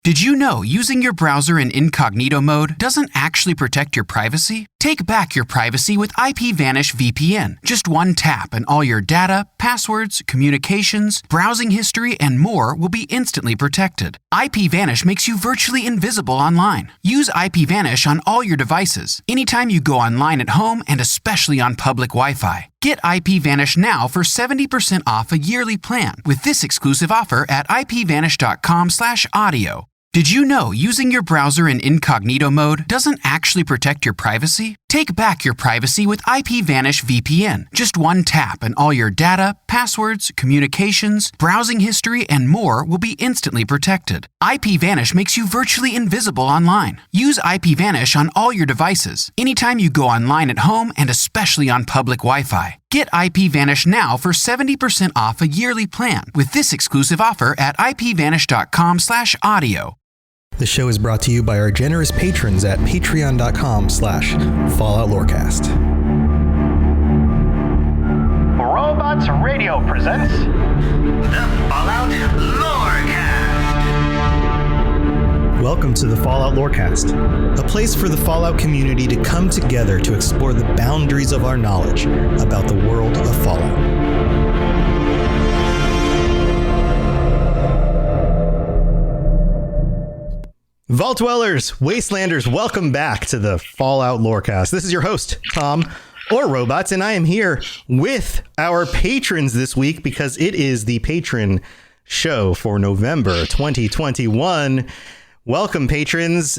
Did you know using your browser in incognito mode doesn't actually protect your privacy? Take back your privacy with IPVanish VPN. Just one tap and all your data, passwords, communications, browsing history, and more will be instantly protected. IPVanish makes you virtually invisible online. Use IPVanish on all your devices, anytime you go online at home and especially on public Wi-Fi. Get IPVanish now for 70% off a yearly plan with this exclusive offer at ipvanish.com/audio. Did you know using your browser in incognito mode doesn't actually protect your privacy? Take back your privacy with IPVanish VPN. Just one tap and all your data, passwords, communications, browsing history, and more will be instantly protected. IPVanish makes you virtually invisible online. Use IPVanish on all your devices, anytime you go online at home and especially on public Wi-Fi. Get IPVanish now for 70% off a yearly plan with this exclusive offer at ipvanish.com/audio. The show is brought to you by our generous patrons at patreon.com/Fallout Lorecast. Robots Radio presents the Fallout Lorecast. Welcome to the Fallout Lorecast, a place for the Fallout community to come together to explore the boundaries of our knowledge about the world of Fallout. Vault Dwellers, Wastelanders, welcome back to the Fallout Lorecast. This is your host, Tom, or Robots, and I am here with our patrons this week because it is the patron show for November 2021. Welcome, patrons.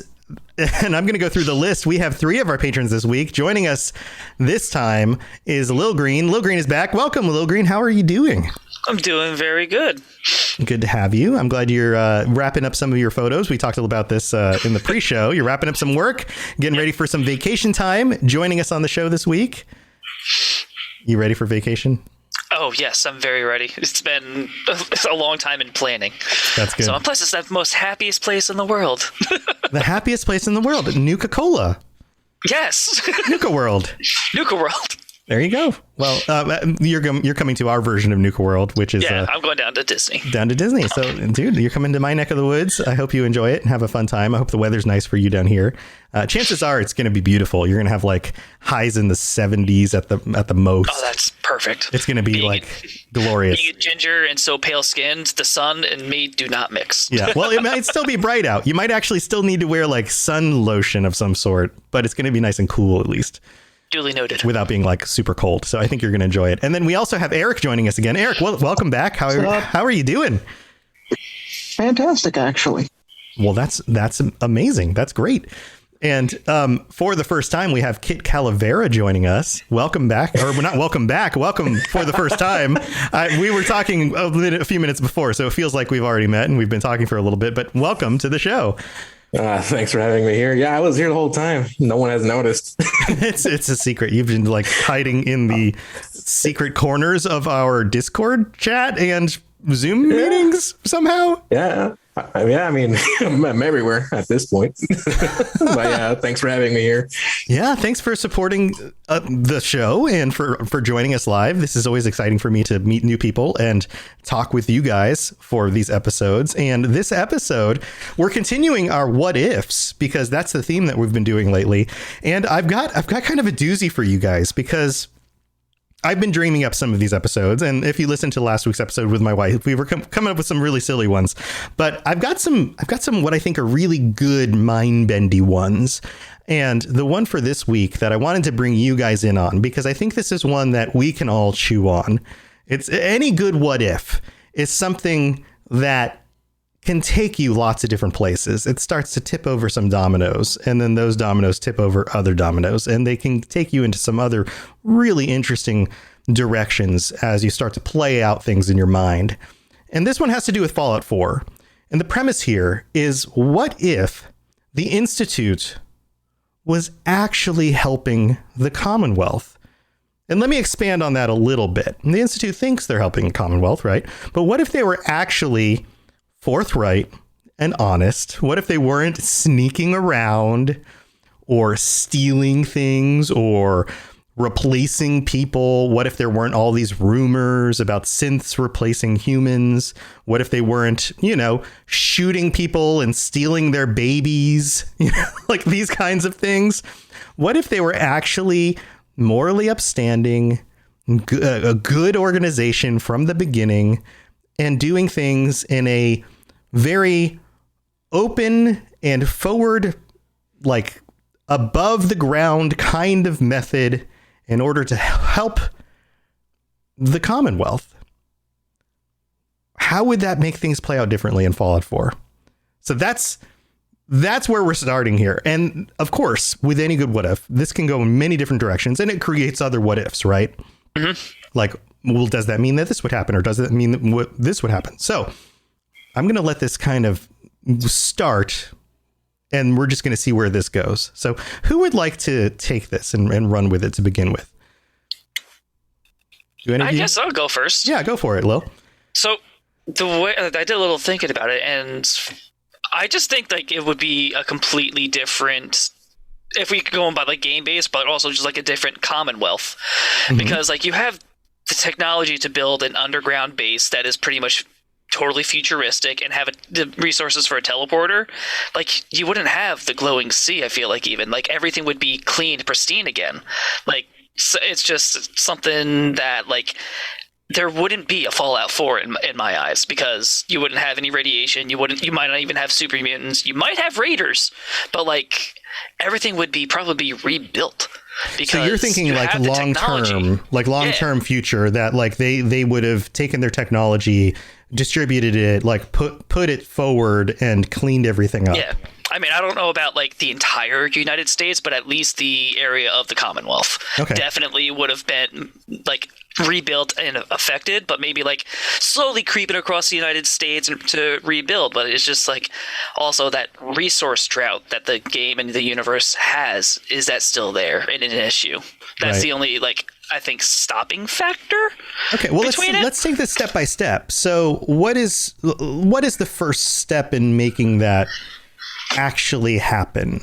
And I'm going to go through the list. We have 3 of our patrons this week. Joining us this time is Lil Green. Lil Green is back. Welcome, Lil Green. How are you doing? I'm doing very good. Good to have you. I'm glad you're wrapping up some of your photos. We talked a little about this in the pre-show. You're wrapping up some work, getting ready for some vacation time, joining us on the show this week. You ready for vacation? Oh, yes, I'm very ready. It's been a long time in planning. That's good. So, and plus, it's the most happiest place in the world. The happiest place in the world, Nuka-Cola. Yes. Nuka World. Nuka World. There you go. Well, you're coming to our version of Nuka World, which is I'm going down to Disney. Down to Disney. So, dude, you're coming to my neck of the woods. I hope you enjoy it and have a fun time. I hope the weather's nice for you down here. Chances are it's going to be beautiful. You're going to have like highs in the 70s at the most. Oh, that's perfect. It's going to be glorious. Being a ginger and so pale skinned, the sun and me do not mix. Yeah. Well, it might still be bright out. You might actually still need to wear like sun lotion of some sort, but it's going to be nice and cool at least. Duly noted. Without being like super cold. So I think you're going to enjoy it. And then we also have Eric joining us again. Eric, welcome back. How are you doing? Fantastic, actually. Well, that's amazing. That's great. And for the first time, we have Kit Calavera joining us. Welcome back. Or not welcome back. Welcome for the first time. We were talking a few minutes before, so it feels like we've already met and we've been talking for a little bit. But welcome to the show. Thanks for having me here. Yeah, I was here the whole time. No one has noticed. It's a secret. You've been like hiding in the secret corners of our Discord chat and Zoom meetings somehow. Yeah. I mean, I'm everywhere at this point. But yeah, thanks for having me here. Yeah, thanks for supporting the show and for joining us live. This is always exciting for me to meet new people and talk with you guys for these episodes. And this episode, we're continuing our what ifs because that's the theme that we've been doing lately. And I've got kind of a doozy for you guys because I've been dreaming up some of these episodes, and if you listened to last week's episode with my wife, we were coming up with some really silly ones. But I've got some what I think are really good mind-bendy ones. And the one for this week that I wanted to bring you guys in on, because I think this is one that we can all chew on. It's any good what if is something that can take you lots of different places. It starts to tip over some dominoes, and then those dominoes tip over other dominoes, and they can take you into some other really interesting directions as you start to play out things in your mind. And this one has to do with Fallout 4. And the premise here is, what if the Institute was actually helping the Commonwealth? And let me expand on that a little bit. The Institute thinks they're helping the Commonwealth, right? But what if they were actually forthright and honest? What if they weren't sneaking around or stealing things or replacing people? What if there weren't all these rumors about synths replacing humans? What if they weren't, shooting people and stealing their babies? Like these kinds of things. What if they were actually morally upstanding, a good organization from the beginning, and doing things in a very open and forward, like above the ground kind of method in order to help the Commonwealth? How would that make things play out differently in Fallout 4? So that's where we're starting here. And of course, with any good what if, this can go in many different directions, and it creates other what ifs, right? Mm-hmm. Like, well, does that mean that this would happen, or does it mean that this would happen? So I'm going to let this kind of start, and we're just going to see where this goes. So who would like to take this and run with it to begin with? I guess I'll go first. Yeah, go for it, Lil. So the way I did a little thinking about it, and I just think like it would be a completely different, if we could go on by like game based, but also just like a different Commonwealth, because like you have the technology to build an underground base that is pretty much totally futuristic and have the resources for a teleporter. Like you wouldn't have the glowing sea. I feel like even like everything would be clean, pristine again. Like so it's just something that like there wouldn't be a Fallout 4 in my eyes, because you wouldn't have any radiation. You might not even have super mutants. You might have raiders, but like everything would probably be rebuilt. So you're thinking like long term future, that like they would have taken their technology, distributed it, like put it forward and cleaned everything up. Yeah. I mean, I don't know about like the entire United States, but at least the area of the Commonwealth definitely would have been like rebuilt and affected, but maybe like slowly creeping across the United States to rebuild. But it's just like also that resource drought that the game and the universe has, is that still there and an issue? That's the only like I think stopping factor. Okay, well let's take this step by step. So what is the first step in making that actually happen?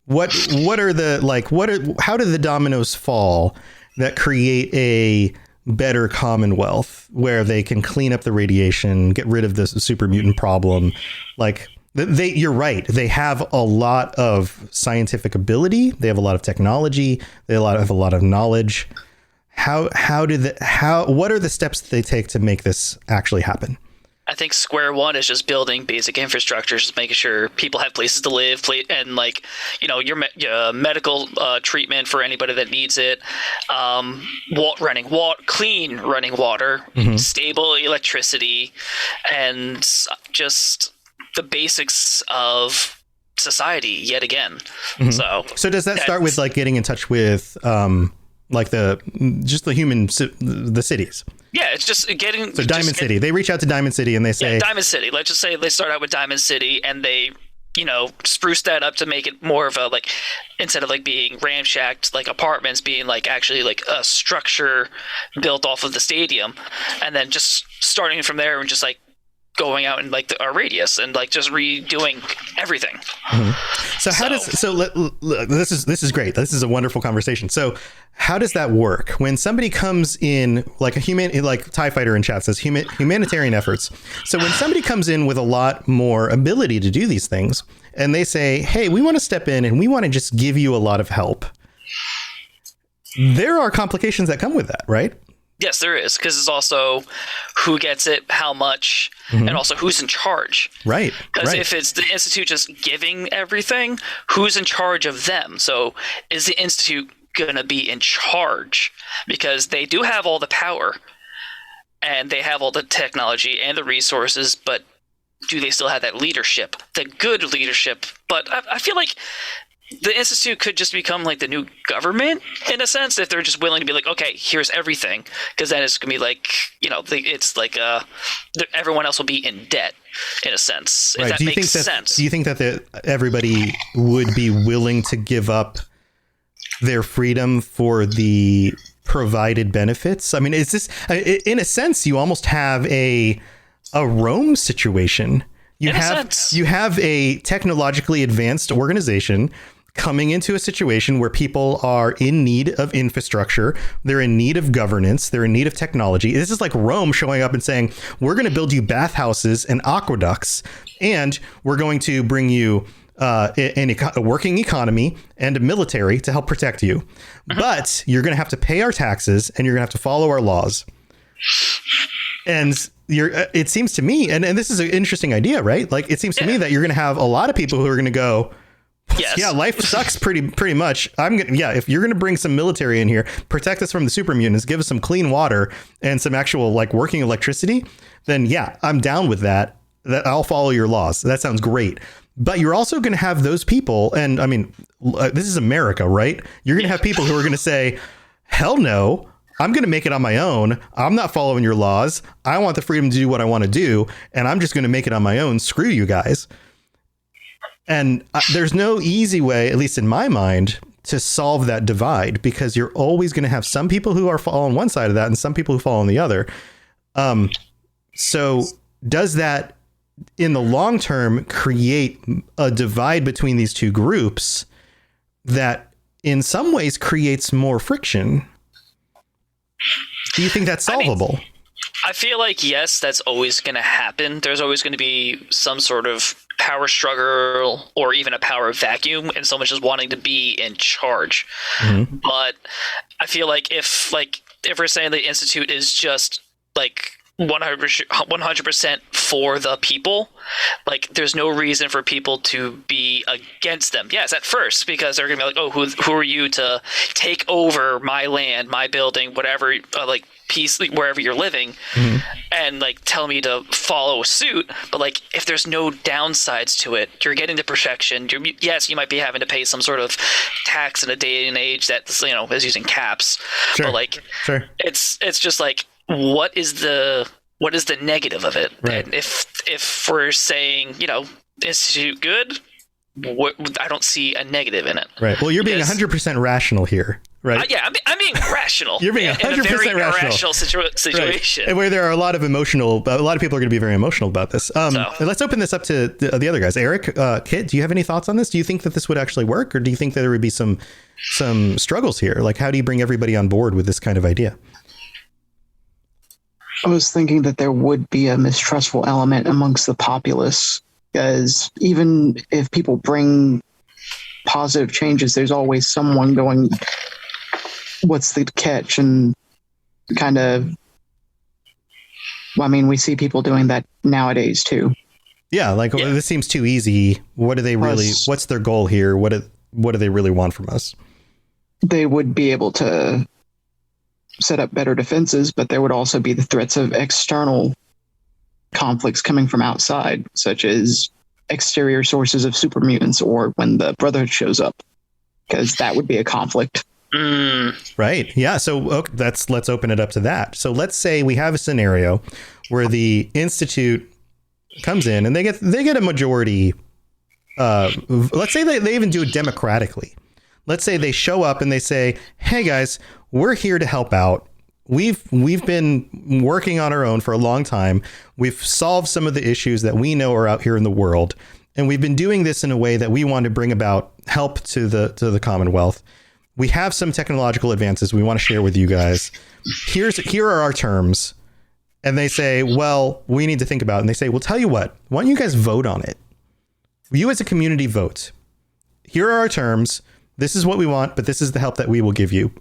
How do the dominoes fall that create a better Commonwealth where they can clean up the radiation, get rid of the super mutant problem? Like you're right. They have a lot of scientific ability. They have a lot of technology. They have a lot of knowledge. What are the steps that they take to make this actually happen? I think square one is just building basic infrastructure, just making sure people have places to live, and like, your medical treatment for anybody that needs it, clean running water, stable electricity, and just the basics of society yet again. So does that start with like getting in touch with like the cities? Yeah, it's just getting... So Diamond City. They reach out to Diamond City and they say... Yeah, Diamond City. Let's just say they start out with Diamond City and they, spruce that up to make it more of a, like, instead of, like, being ramshacked, like, apartments, being, like, actually, like, a structure built off of the stadium. And then just starting from there and just, like, going out in, like, our radius and, like, just redoing everything. So this is great. This is a wonderful conversation. So how does that work when somebody comes in, like TIE Fighter in chat says humanitarian efforts? So when somebody comes in with a lot more ability to do these things and they say, hey, we want to step in and we want to just give you a lot of help, there are complications that come with that, right? Yes, there is, because it's also who gets it, how much, and also who's in charge. Right. Because if it's the Institute just giving everything, who's in charge of them? So is the Institute going to be in charge? Because they do have all the power, and they have all the technology and the resources, but do they still have that leadership, the good leadership? But I feel like the Institute could just become like the new government in a sense, if they're just willing to be like, okay, here's everything. Because then it's going to be like, it's like everyone else will be in debt in a sense. If that makes sense. Do you think that everybody would be willing to give up their freedom for the provided benefits? I mean, is this, in a sense, you almost have a Rome situation. You have a technologically advanced organization coming into a situation where people are in need of infrastructure. They're in need of governance. They're in need of technology. This is like Rome showing up and saying, we're going to build you bathhouses and aqueducts, and we're going to bring you a working economy and a military to help protect you. But you're going to have to pay our taxes, and you're going to have to follow our laws. And it seems to me, and this is an interesting idea, right? Like, it seems to me that you're going to have a lot of people who are going to go, yes. Yeah, life sucks pretty much. If you're going to bring some military in here, protect us from the super mutants, give us some clean water and some actual like working electricity, then yeah, I'm down with that. That I'll follow your laws. That sounds great. But you're also going to have those people, and I mean, this is America, right? You're going to have people who are going to say, hell no, I'm going to make it on my own. I'm not following your laws. I want the freedom to do what I want to do, and I'm just going to make it on my own. Screw you guys. And there's no easy way, at least in my mind, to solve that divide, because you're always going to have some people who are fall on one side of that and some people who fall on the other. So does that in the long term create a divide between these two groups that in some ways creates more friction? Do you think that's solvable? I feel like, yes, that's always going to happen. There's always going to be some sort of power struggle or even a power vacuum, and someone just wanting to be in charge. Mm-hmm. But I feel like if we're saying the Institute is just like 100% for the people, like there's no reason for people to be against them. Yes, at first, because they're gonna be like, oh, who are you to take over my land, my building, whatever, like piece wherever you're living, mm-hmm. and like tell me to follow suit. But like if there's no downsides to it, you're getting the protection. Yes, you might be having to pay some sort of tax in a day and age that is using caps. Sure. But like it's just like, what is the negative of it? Right. And if we're saying, Institute good, I don't see a negative in it. Right. Well, you're being 100% rational here, right? I'm being rational. You're being 100% in a very rational. irrational situation. Right. And where there are a lot of people are going to be very emotional about this. Let's open this up to the other guys. Eric, Kit, do you have any thoughts on this? Do you think that this would actually work, or do you think that there would be some struggles here? Like, how do you bring everybody on board with this kind of idea? I was thinking that there would be a mistrustful element amongst the populace, because even if people bring positive changes, there's always someone going, what's the catch? And kind of, we see people doing that nowadays too. Yeah, like this seems too easy. What do they really, what's their goal here? What do they really want from us? They would be able to set up better defenses, but there would also be the threats of external conflicts coming from outside, such as exterior sources of super mutants, or when the Brotherhood shows up, because that would be a conflict. Right. Yeah. So let's open it up to that. So let's say we have a scenario where the Institute comes in and they get a majority. Let's say they even do it democratically. Let's say they show up and they say, hey guys, we're here to help out. We've been working on our own for a long time. We've solved some of the issues that we know are out here in the world. And we've been doing this in a way that we want to bring about help to the Commonwealth. We have some technological advances we want to share with you guys. Here are our terms. And they say, well, we need to think about it. And they say, well, tell you what, why don't you guys vote on it? You as a community vote. Here are our terms. This is what we want, but this is the help that we will give you.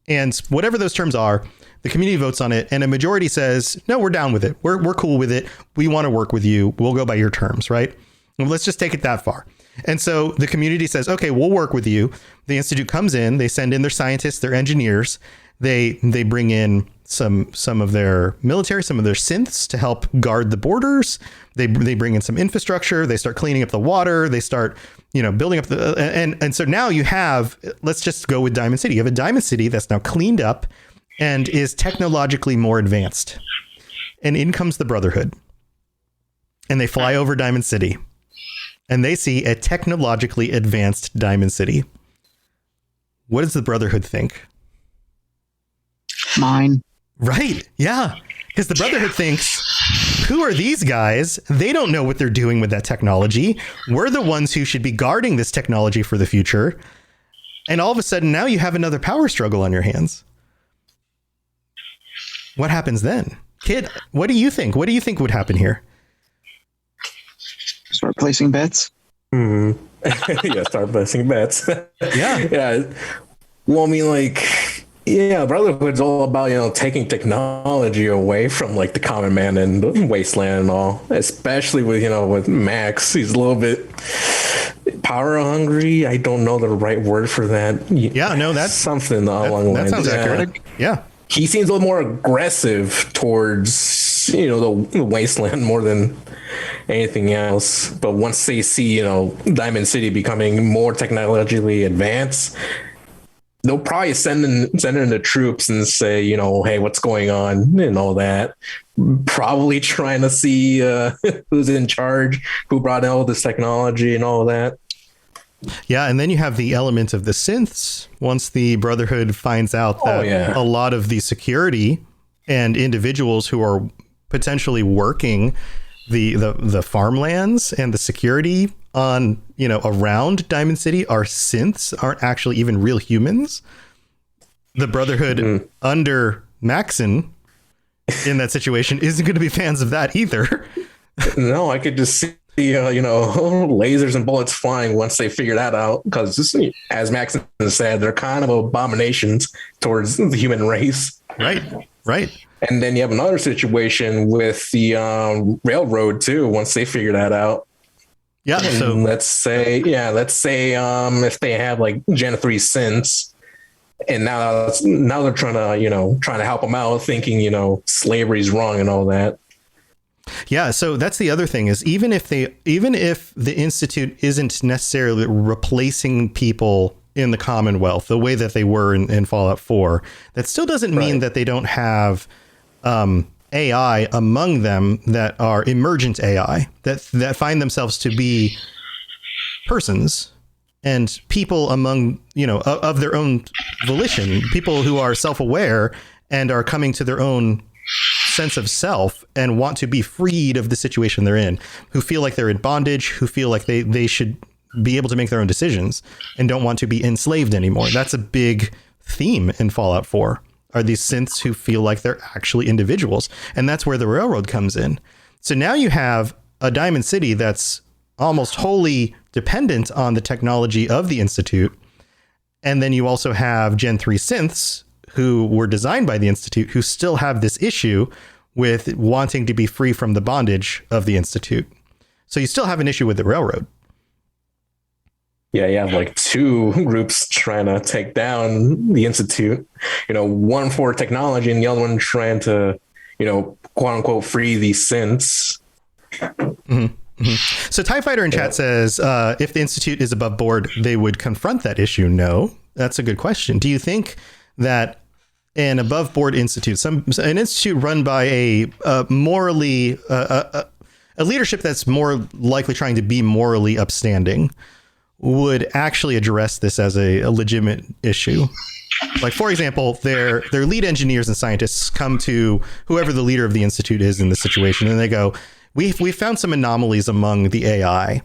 And whatever those terms are, the community votes on it, and a majority says, no, we're down with it. We're cool with it. We want to work with you. We'll go by your terms, right? And let's just take it that far. And so the community says, okay, we'll work with you. The Institute comes in, they send in their scientists, their engineers. They bring in some of their military, some of their synths to help guard the borders. They bring in some infrastructure. They start cleaning up the water. They start, building up and so now you have, let's just go with Diamond City. You have a Diamond City that's now cleaned up and is technologically more advanced. And in comes the Brotherhood. And they fly over Diamond City. And they see a technologically advanced Diamond City. What does the Brotherhood think? Mine. Right. Yeah. Because the Brotherhood thinks who are these guys? They don't know what they're doing with that technology. We're the ones who should be guarding this technology for the future. And all of a sudden, now you have another power struggle on your hands. What happens then? Kid, what do you think? What do you think would happen here? Start placing bets. Yeah, start placing bets. Yeah. Well, I mean, like, yeah, Brotherhood's all about, taking technology away from like the common man and the wasteland and all, especially with Max. He's a little bit power hungry. I don't know the right word for that. Yeah, no, that's something along the lines. That sounds accurate. Yeah. He seems a little more aggressive towards, the wasteland more than anything else. But once they see, Diamond City becoming more technologically advanced, they'll probably send in the troops and say, hey, what's going on and all that. Probably trying to see who's in charge, who brought in all this technology and all that. Yeah, and then you have the element of the synths. Once the Brotherhood finds out that a lot of the security and individuals who are potentially working the farmlands and the security on, around Diamond City are synths, aren't actually even real humans. The Brotherhood under Maxon in that situation isn't going to be fans of that either. No, I could just see lasers and bullets flying once they figure that out, because as Max said, they're kind of abominations towards the human race. Right. And then you have another situation with the railroad too, once they figure that out. Yeah. And so let's say if they have like Gen 3 synths, and now they're trying to help them out, thinking slavery's wrong and all that. Yeah, so that's the other thing is even if the Institute isn't necessarily replacing people in the Commonwealth the way that they were in Fallout 4, that still doesn't mean that they don't have AI among them that are emergent AI that find themselves to be persons and people among, of their own volition, people who are self-aware and are coming to their own sense of self and want to be freed of the situation they're in, who feel like they're in bondage, who feel like they should be able to make their own decisions and don't want to be enslaved anymore. That's a big theme in Fallout 4, are these synths who feel like they're actually individuals. And that's where the railroad comes in. So now you have a Diamond City that's almost wholly dependent on the technology of the Institute. And then you also have Gen 3 synths who were designed by the Institute, who still have this issue with wanting to be free from the bondage of the Institute. So you still have an issue with the railroad. Yeah, you have like two groups trying to take down the Institute, one for technology and the other one trying to, quote unquote, free these synths. Mm-hmm. Mm-hmm. So TIE Fighter in chat says, if the Institute is above board, they would confront that issue. No, that's a good question. Do you think that an above board institute, an institute run by a morally, a leadership that's more likely trying to be morally upstanding, would actually address this as a legitimate issue? Like, for example, their lead engineers and scientists come to whoever the leader of the institute is in the situation, and they go, we found some anomalies among the AI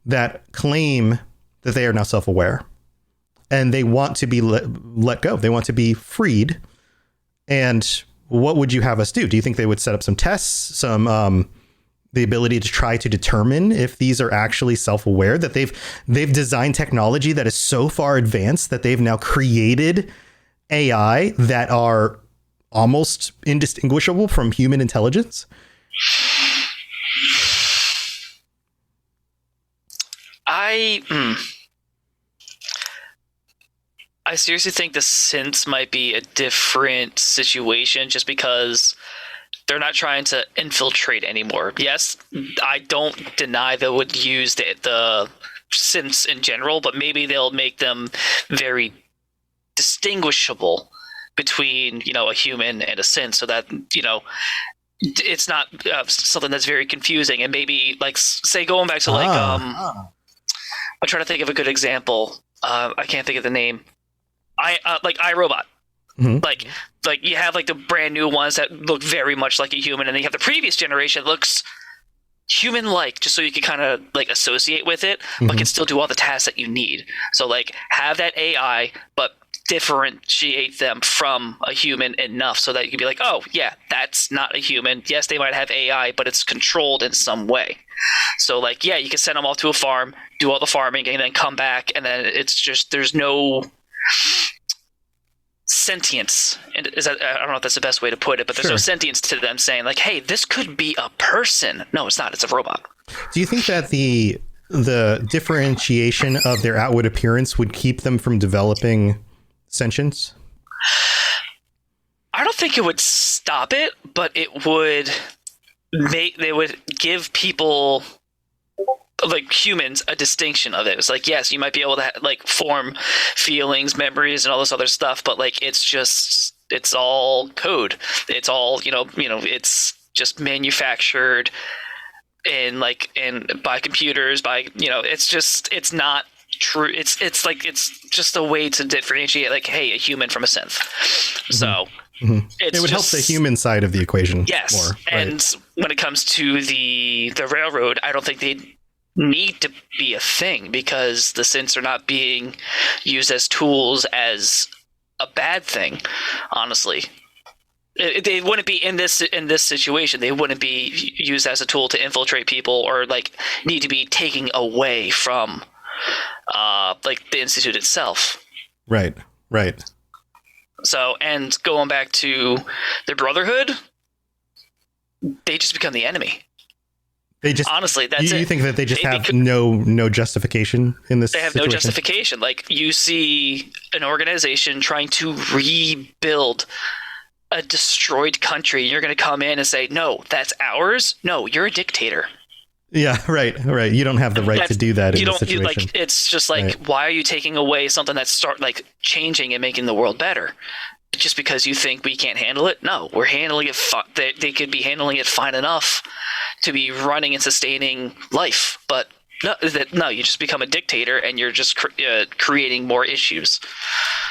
that claim that they are now self-aware, and they want to be let go. They want to be freed. And what would you have us do? Do you think they would set up some tests, the ability to try to determine if these are actually self-aware, that they've designed technology that is so far advanced that they've now created AI that are almost indistinguishable from human intelligence? I seriously think the synths might be a different situation, just because they're not trying to infiltrate anymore. Yes, I don't deny they would use the synths in general, but maybe they'll make them very distinguishable between, a human and a synth, so that, it's not something that's very confusing. And maybe, like, say, going back to I'm trying to think of a good example. I can't think of the name. Like iRobot. Like you have like the brand new ones that look very much like a human, and then you have the previous generation that looks human-like, just so you can kind of like associate with it, but can still do all the tasks that you need. So like have that AI, but differentiate them from a human enough so that you can be like, oh yeah, that's not a human. Yes, they might have AI, but it's controlled in some way. So like, yeah, you can send them all to a farm, do all the farming, and then come back, and then it's just there's no sentience. And I don't know if that's the best way to put it, but there's no sentience to them saying like, hey, this could be a person. No, it's not. It's a robot. Do you think that the differentiation of their outward appearance would keep them from developing sentience? I don't think it would stop it, but it would they would give people, like humans, a distinction of it. It's like, yes, you might be able to like form feelings, memories, and all this other stuff, but like it's all code. It's all it's just manufactured and by computers, it's not true. It's just a way to differentiate like, hey, a human from a synth. So it would help the human side of the equation. Yes, more, and right? when it comes to the railroad, I don't think they need to be a thing, because the synths are not being used as tools as a bad thing. Honestly, they wouldn't be in this situation. They wouldn't be used as a tool to infiltrate people or like need to be taken away from like the institute itself. Right. So, and going back to the Brotherhood, they just become the enemy. They just, honestly, that's it. You think that they just have no justification in this? They have situation? no justification. Like, you see an organization trying to rebuild a destroyed country. You're going to come in and say, "No, that's ours." No, you're a dictator. Yeah, right. You don't have the right to do that in this situation. It's just like, why are you taking away something that's changing and making the world better? Just because you think we can't handle it? No, we're handling it. They could be handling it fine enough to be running and sustaining life, but no, you just become a dictator and you're just creating more issues.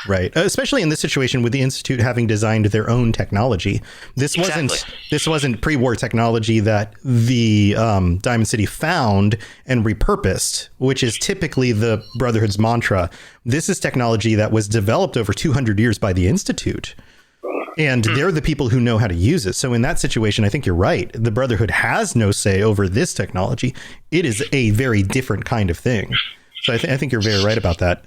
Right. Especially in this situation with the Institute having designed their own technology. This wasn't pre-war technology that the Diamond City found and repurposed, which is typically the Brotherhood's mantra. This is technology that was developed over 200 years by the Institute. And they're the people who know how to use it. So in that situation, I think you're right. The Brotherhood has no say over this technology. It is a very different kind of thing. So I think you're very right about that.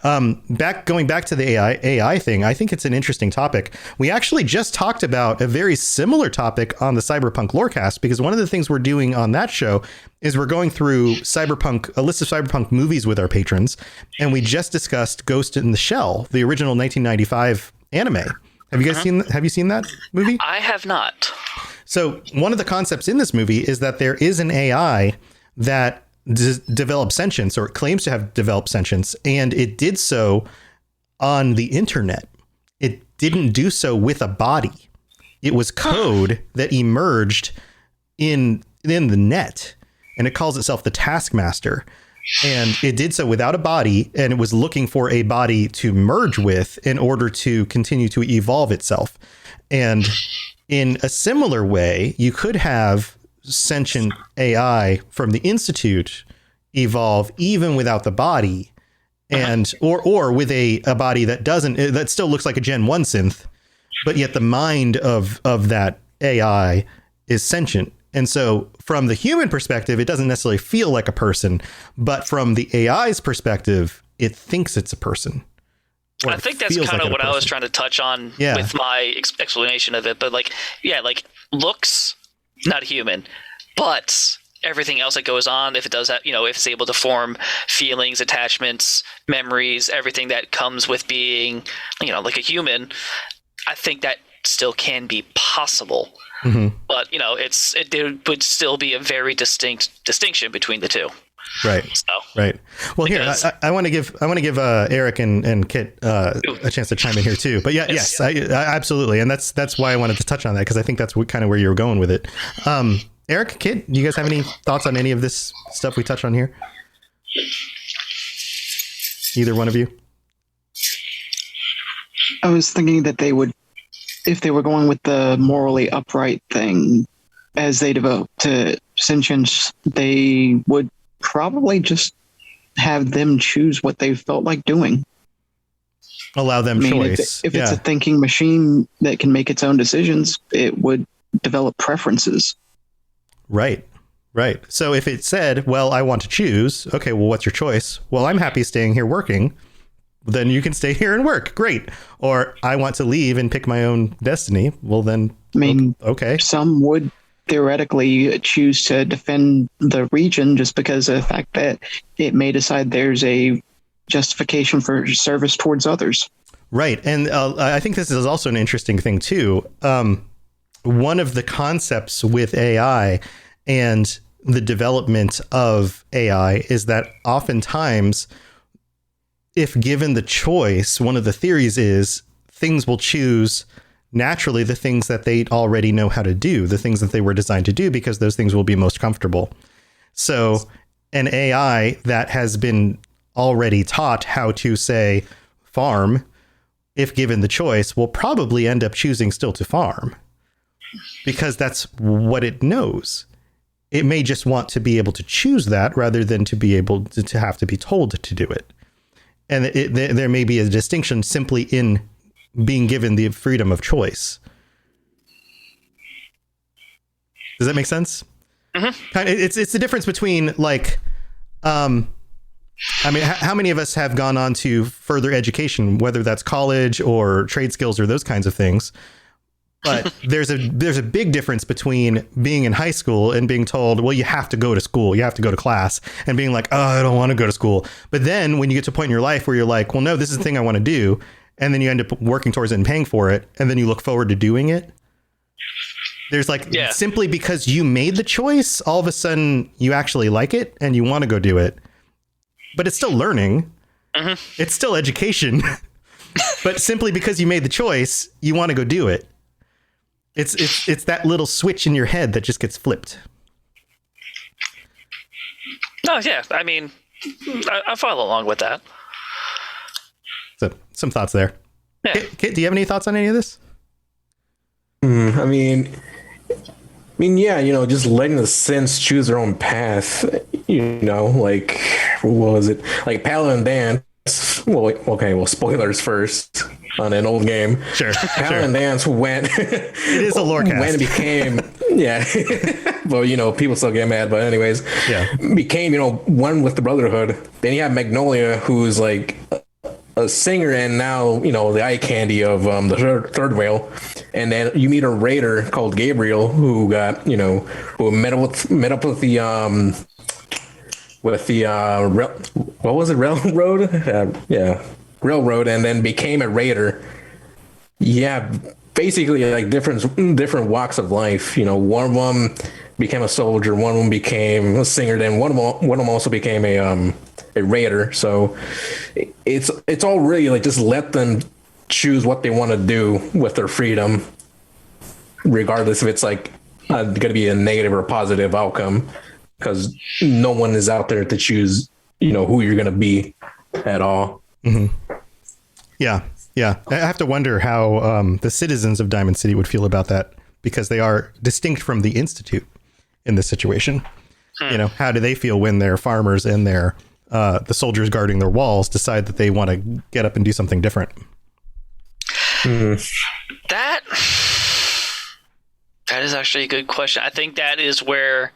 Going back to the AI thing, I think it's an interesting topic. We actually just talked about a very similar topic on the Cyberpunk Lorecast, because one of the things we're doing on that show is we're going through a list of Cyberpunk movies with our patrons, and we just discussed Ghost in the Shell, the original 1995 anime. Have you guys seen that movie? I have not. So one of the concepts in this movie is that there is an AI that develops sentience, or it claims to have developed sentience, and it did so on the internet. It didn't do so with a body. It was code that emerged in the net, and it calls itself the Taskmaster. And it did so without a body, and it was looking for a body to merge with in order to continue to evolve itself. And in a similar way, you could have sentient AI from the Institute evolve even without the body, and or with a body that still looks like a Gen 1 synth, but yet the mind of that AI is sentient. And so from the human perspective, it doesn't necessarily feel like a person, but from the AI's perspective, it thinks it's a person. I think that's kind of what I was trying to touch on with my explanation of it. But looks, not human, but everything else that goes on, if it does that, if it's able to form feelings, attachments, memories, everything that comes with being, like a human, I think that still can be possible. Mm-hmm. But there would still be a very distinct distinction between the two. Right. So, right. Well, I want to give Eric and Kit a chance to chime in here too. But yes, I absolutely, and that's why I wanted to touch on that, because I think that's kind of where you were going with it. Eric, Kit, do you guys have any thoughts on any of this stuff we touched on here? Either one of you? I was thinking that they would if they were going with the morally upright thing, as they develop to sentience, they would probably just have them choose what they felt like doing. Allow them choice. If it's a thinking machine that can make its own decisions, it would develop preferences. Right. So if it said, well, I want to choose, okay, well, what's your choice? Well, I'm happy staying here working. Then you can stay here and work. Great. Or I want to leave and pick my own destiny. Well, then, I mean, okay. Some would theoretically choose to defend the region just because of the fact that it may decide there's a justification for service towards others. Right. And I think this is also an interesting thing, too. One of the concepts with AI and the development of AI is that oftentimes, if given the choice, one of the theories is things will choose naturally the things that they already know how to do, the things that they were designed to do, because those things will be most comfortable. So an AI that has been already taught how to, say, farm, if given the choice, will probably end up choosing still to farm because that's what it knows. It may just want to be able to choose that rather than to be able to have to be told to do it. And there may be a distinction simply in being given the freedom of choice. Does that make sense? Mm-hmm. It's the difference between like, I mean, how many of us have gone on to further education, whether that's college or trade skills or those kinds of things? But there's a big difference between being in high school and being told, well, you have to go to school, you have to go to class, and being like, oh, I don't want to go to school. But then when you get to a point in your life where you're like, well, no, this is the thing I want to do. And then you end up working towards it and paying for it. And then you look forward to doing it. There's like, simply because you made the choice, all of a sudden you actually like it and you want to go do it. But it's still learning. Mm-hmm. It's still education. But simply because you made the choice, you want to go do it. It's that little switch in your head that just gets flipped. No, yeah. I mean, I follow along with that. So some thoughts there. Yeah. Kit, do you have any thoughts on any of this? I mean, yeah, you know, just letting the synths choose their own path, you know, like, what was it? Like Paladin Dance. Well, okay, well, spoilers first on an old game. Sure. Paladin Dance went. It is a Lorecast. When it became, yeah. Well, you know, people still get mad, but anyways, became, you know, one with the Brotherhood. Then you have Magnolia, who's like a singer and now, you know, the eye candy of the third whale. And then you meet a raider called Gabriel who got, you know, who met up with the what was it, railroad? Railroad, and then became a raider. Yeah, basically like different walks of life. You know, one of them became a soldier, one of them became a singer, then one of them also became a raider. So it's all really like just let them choose what they want to do with their freedom, regardless if it's like going to be a negative or a positive outcome, because no one is out there to choose, you know, who you're going to be at all. Mm-hmm. Yeah. I have to wonder how the citizens of Diamond City would feel about that, because they are distinct from the Institute in this situation. You know, how do they feel when their farmers and their the soldiers guarding their walls decide that they want to get up and do something different? That is actually a good question. I think that is where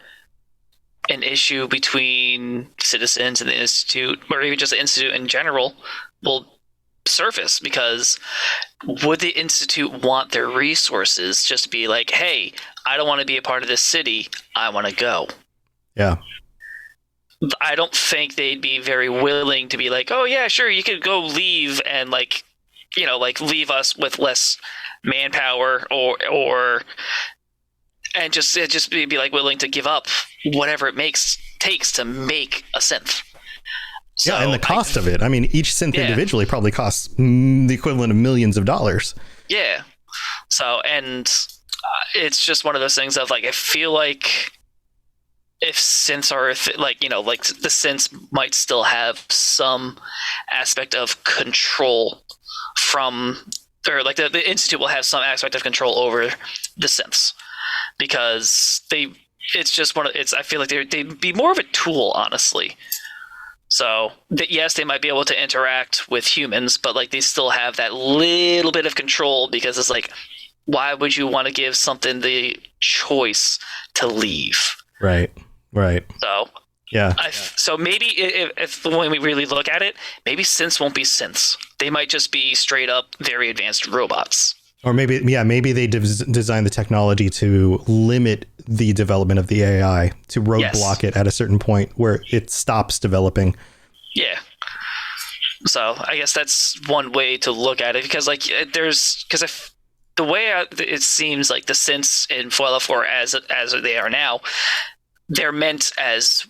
an issue between citizens and the Institute, or even just the Institute in general, will surface, because would the Institute want their resources just to be like, hey, I don't want to be a part of this city, I want to go? Yeah. I don't think they'd be very willing to be like, oh yeah, sure, you could go leave and like, you know, like leave us with less manpower or and just be like willing to give up whatever it takes to make a synth. So, yeah, and the cost of it. I mean, each synth individually probably costs the equivalent of millions of dollars. Yeah. So, and it's just one of those things of like, I feel like if synths are like, you know, like the synths might still have some aspect of control from or like the Institute will have some aspect of control over the synths, because it's just I feel like they'd be more of a tool, honestly. So yes, they might be able to interact with humans, but like they still have that little bit of control, because it's like, why would you want to give something the choice to leave? Right. So yeah. So maybe if when we really look at it, maybe synths won't be synths. They might just be straight up very advanced robots. Or maybe they design the technology to limit the development of the AI, to roadblock it at a certain point where it stops developing. Yeah. So I guess that's one way to look at it, because like if the way it seems like the synths in Fallout 4 as they are now, they're meant as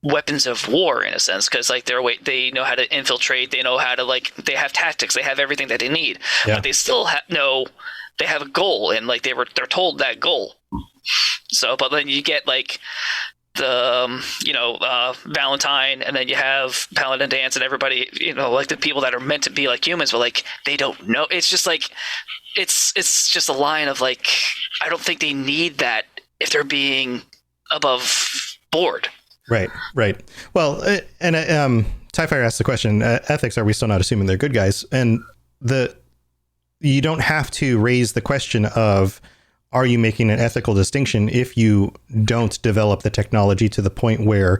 weapons of war in a sense, because like they know how to infiltrate, they know how to they have tactics, they have everything that they need, but they still they have a goal, and like they're told that goal. So, but then you get like the Valentine, and then you have Paladin Dance, and everybody, like the people that are meant to be like humans, but like they don't know. It's just like it's just a line of like, I don't think they need that if they're being above board. Right. Well, and Tyfire asked the question, ethics, are we still not assuming they're good guys? And you don't have to raise the question of, are you making an ethical distinction if you don't develop the technology to the point where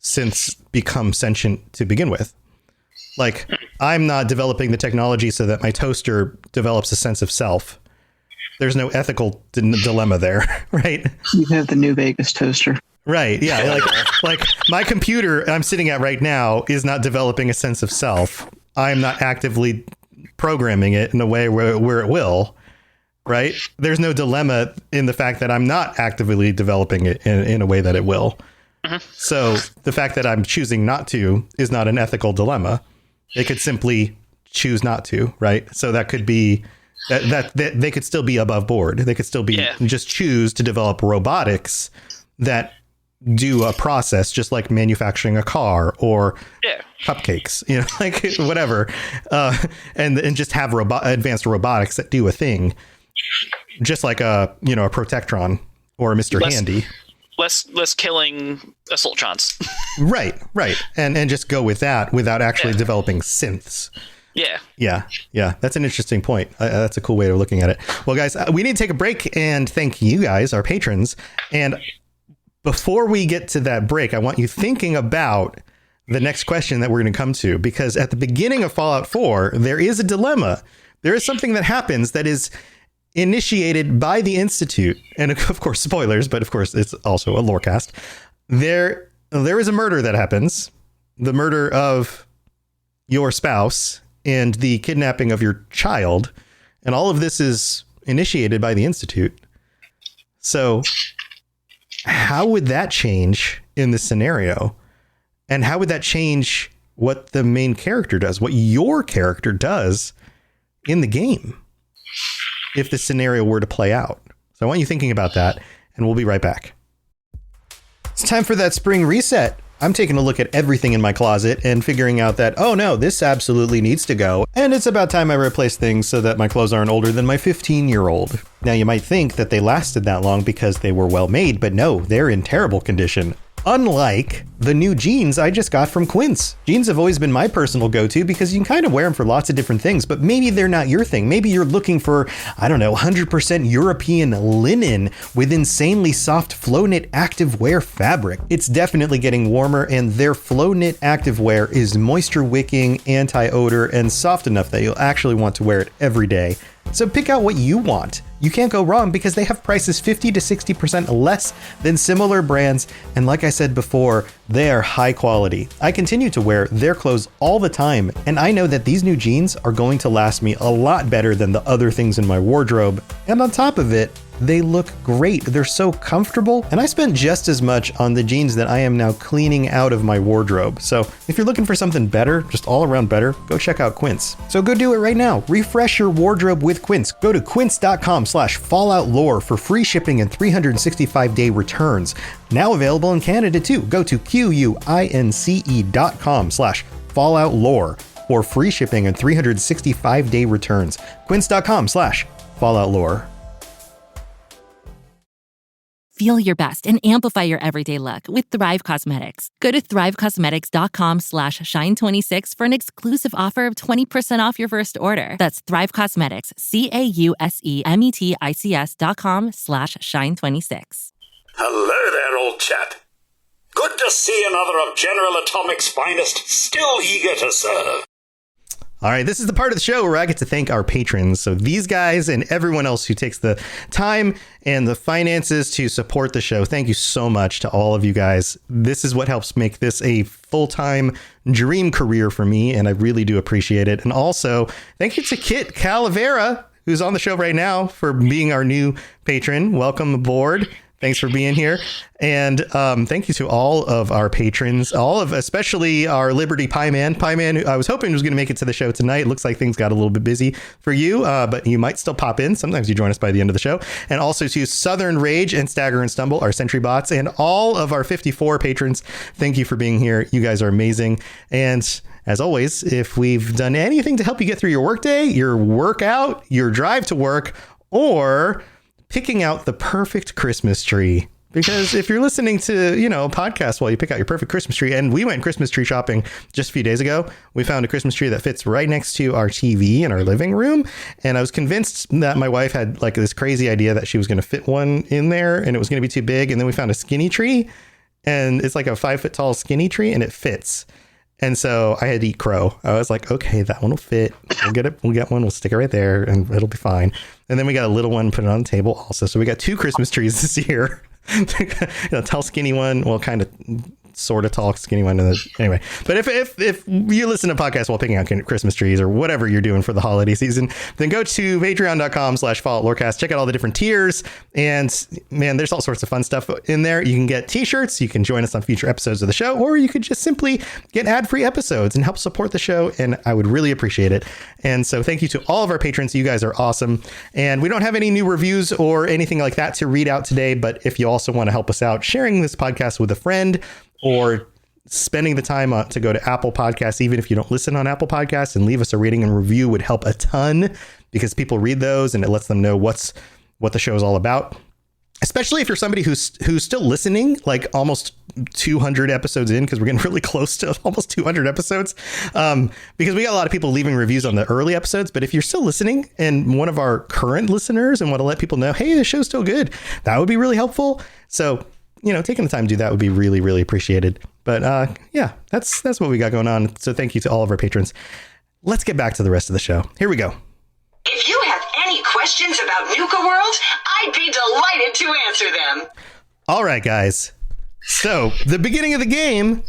synths become sentient to begin with? Like, I'm not developing the technology so that my toaster develops a sense of self. There's no ethical dilemma there, right? You have the New Vegas toaster. Right. Yeah. Like my computer I'm sitting at right now is not developing a sense of self. I'm not actively programming it in a way where it will. Right. There's no dilemma in the fact that I'm not actively developing it in a way that it will. Mm-hmm. So the fact that I'm choosing not to is not an ethical dilemma. They could simply choose not to. Right. So that could be that they could still be above board. They could still be just choose to develop robotics that do a process just like manufacturing a car or cupcakes, like whatever, and just have advanced robotics that do a thing, just like a Protectron or a Mr. Handy. Less killing assaultrons. Right, and just go with that without actually developing synths. Yeah. That's an interesting point. That's a cool way of looking at it. Well, guys, we need to take a break and thank you guys, our patrons. And before we get to that break, I want you thinking about the next question that we're going to come to, because at the beginning of Fallout 4, there is a dilemma. There is something that happens that is initiated by the Institute. And of course, spoilers, but of course, it's also a Lorecast. There is a murder that happens, the murder of your spouse and the kidnapping of your child. And all of this is initiated by the Institute. So how would that change in this scenario? And how would that change what the main character does, what your character does in the game, if the scenario were to play out? So I want you thinking about that, and we'll be right back. It's time for that spring reset. I'm taking a look at everything in my closet and figuring out that, oh no, this absolutely needs to go. And it's about time I replace things so that my clothes aren't older than my 15-year-old. Now you might think that they lasted that long because they were well made, but no, they're in terrible condition. Unlike the new jeans I just got from Quince. Jeans have always been my personal go-to because you can kind of wear them for lots of different things, but maybe they're not your thing. Maybe you're looking for, 100% European linen with insanely soft flow knit activewear fabric. It's definitely getting warmer, and their flow knit activewear is moisture wicking, anti-odor, and soft enough that you'll actually want to wear it every day. So pick out what you want. You can't go wrong because they have prices 50 to 60% less than similar brands. And like I said before, they are high quality. I continue to wear their clothes all the time, and I know that these new jeans are going to last me a lot better than the other things in my wardrobe. And on top of it, they look great. They're so comfortable, and I spent just as much on the jeans that I am now cleaning out of my wardrobe. So if you're looking for something better, just all around better, go check out Quince. So go do it right now. Refresh your wardrobe with Quince. Go to quince.com/falloutlore for free shipping and 365-day returns. Now available in Canada too. Go to QUINCE.com/falloutlore. or free shipping and 365-day returns. quince.com/falloutlore. Feel your best and amplify your everyday look with Thrive Cosmetics. Go to thrivecosmetics.com/shine26 for an exclusive offer of 20% off your first order. That's Thrive Cosmetics, CAUSEMETICS.com/shine26. Hello there, old chap. Good to see another of General Atomic's finest, still eager to serve. All right, this is the part of the show where I get to thank our patrons. So these guys and everyone else who takes the time and the finances to support the show. Thank you so much to all of you guys. This is what helps make this a full-time dream career for me, and I really do appreciate it. And also, thank you to Kit Calavera, who's on the show right now, for being our new patron. Welcome aboard. Thanks for being here. And thank you to all of our patrons, especially our Liberty Pie Man. Pie Man, who I was hoping was going to make it to the show tonight. Looks like things got a little bit busy for you, but you might still pop in. Sometimes you join us by the end of the show. And also to Southern Rage and Stagger and Stumble, our Sentry bots, and all of our 54 patrons. Thank you for being here. You guys are amazing. And as always, if we've done anything to help you get through your workday, your workout, your drive to work, or picking out the perfect Christmas tree, because if you're listening to, a podcast while you pick out your perfect Christmas tree, and we went Christmas tree shopping just a few days ago, we found a Christmas tree that fits right next to our TV in our living room. And I was convinced that my wife had like this crazy idea that she was going to fit one in there and it was going to be too big. And then we found a skinny tree, and it's like a 5 foot tall skinny tree, and it fits. And so I had to eat crow. I was like, okay, that one will fit. We'll get it. We'll get one. We'll stick it right there and it'll be fine. And then we got a little one, put it on the table also. So we got 2 Christmas trees this year. Tall, skinny one. Well, kind of sort of tall, skinny one. Anyway, but if you listen to podcasts while picking out Christmas trees or whatever you're doing for the holiday season, then go to patreon.com/falloutlorecast. Check out all the different tiers. And man, there's all sorts of fun stuff in there. You can get t-shirts. You can join us on future episodes of the show, or you could just simply get ad-free episodes and help support the show. And I would really appreciate it. And so thank you to all of our patrons. You guys are awesome. And we don't have any new reviews or anything like that to read out today. But if you also want to help us out, sharing this podcast with a friend, or spending the time to go to Apple Podcasts, even if you don't listen on Apple Podcasts, and leave us a rating and review would help a ton, because people read those and it lets them know what the show is all about. Especially if you're somebody who's still listening, like almost 200 episodes in, because we're getting really close to almost 200 episodes, because we got a lot of people leaving reviews on the early episodes. But if you're still listening and one of our current listeners and want to let people know, hey, the show's still good, that would be really helpful. So taking the time to do that would be really, really appreciated. But yeah, that's what we got going on. So thank you to all of our patrons. Let's get back to the rest of the show. Here we go. If you have any questions about Nuka World, I'd be delighted to answer them. All right, guys. So the beginning of the game,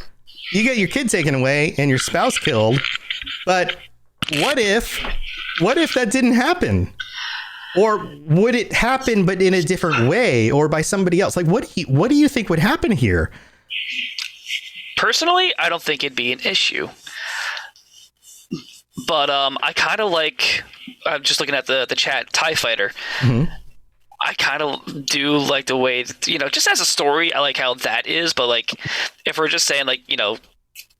you get your kid taken away and your spouse killed. But what if that didn't happen? Or would it happen, but in a different way, or by somebody else? Like, what do you think would happen here? Personally, I don't think it'd be an issue. But I kind of like, I'm just looking at the chat, TIE Fighter. Mm-hmm. I kind of do like the way, just as a story, I like how that is. But like, if we're just saying like, the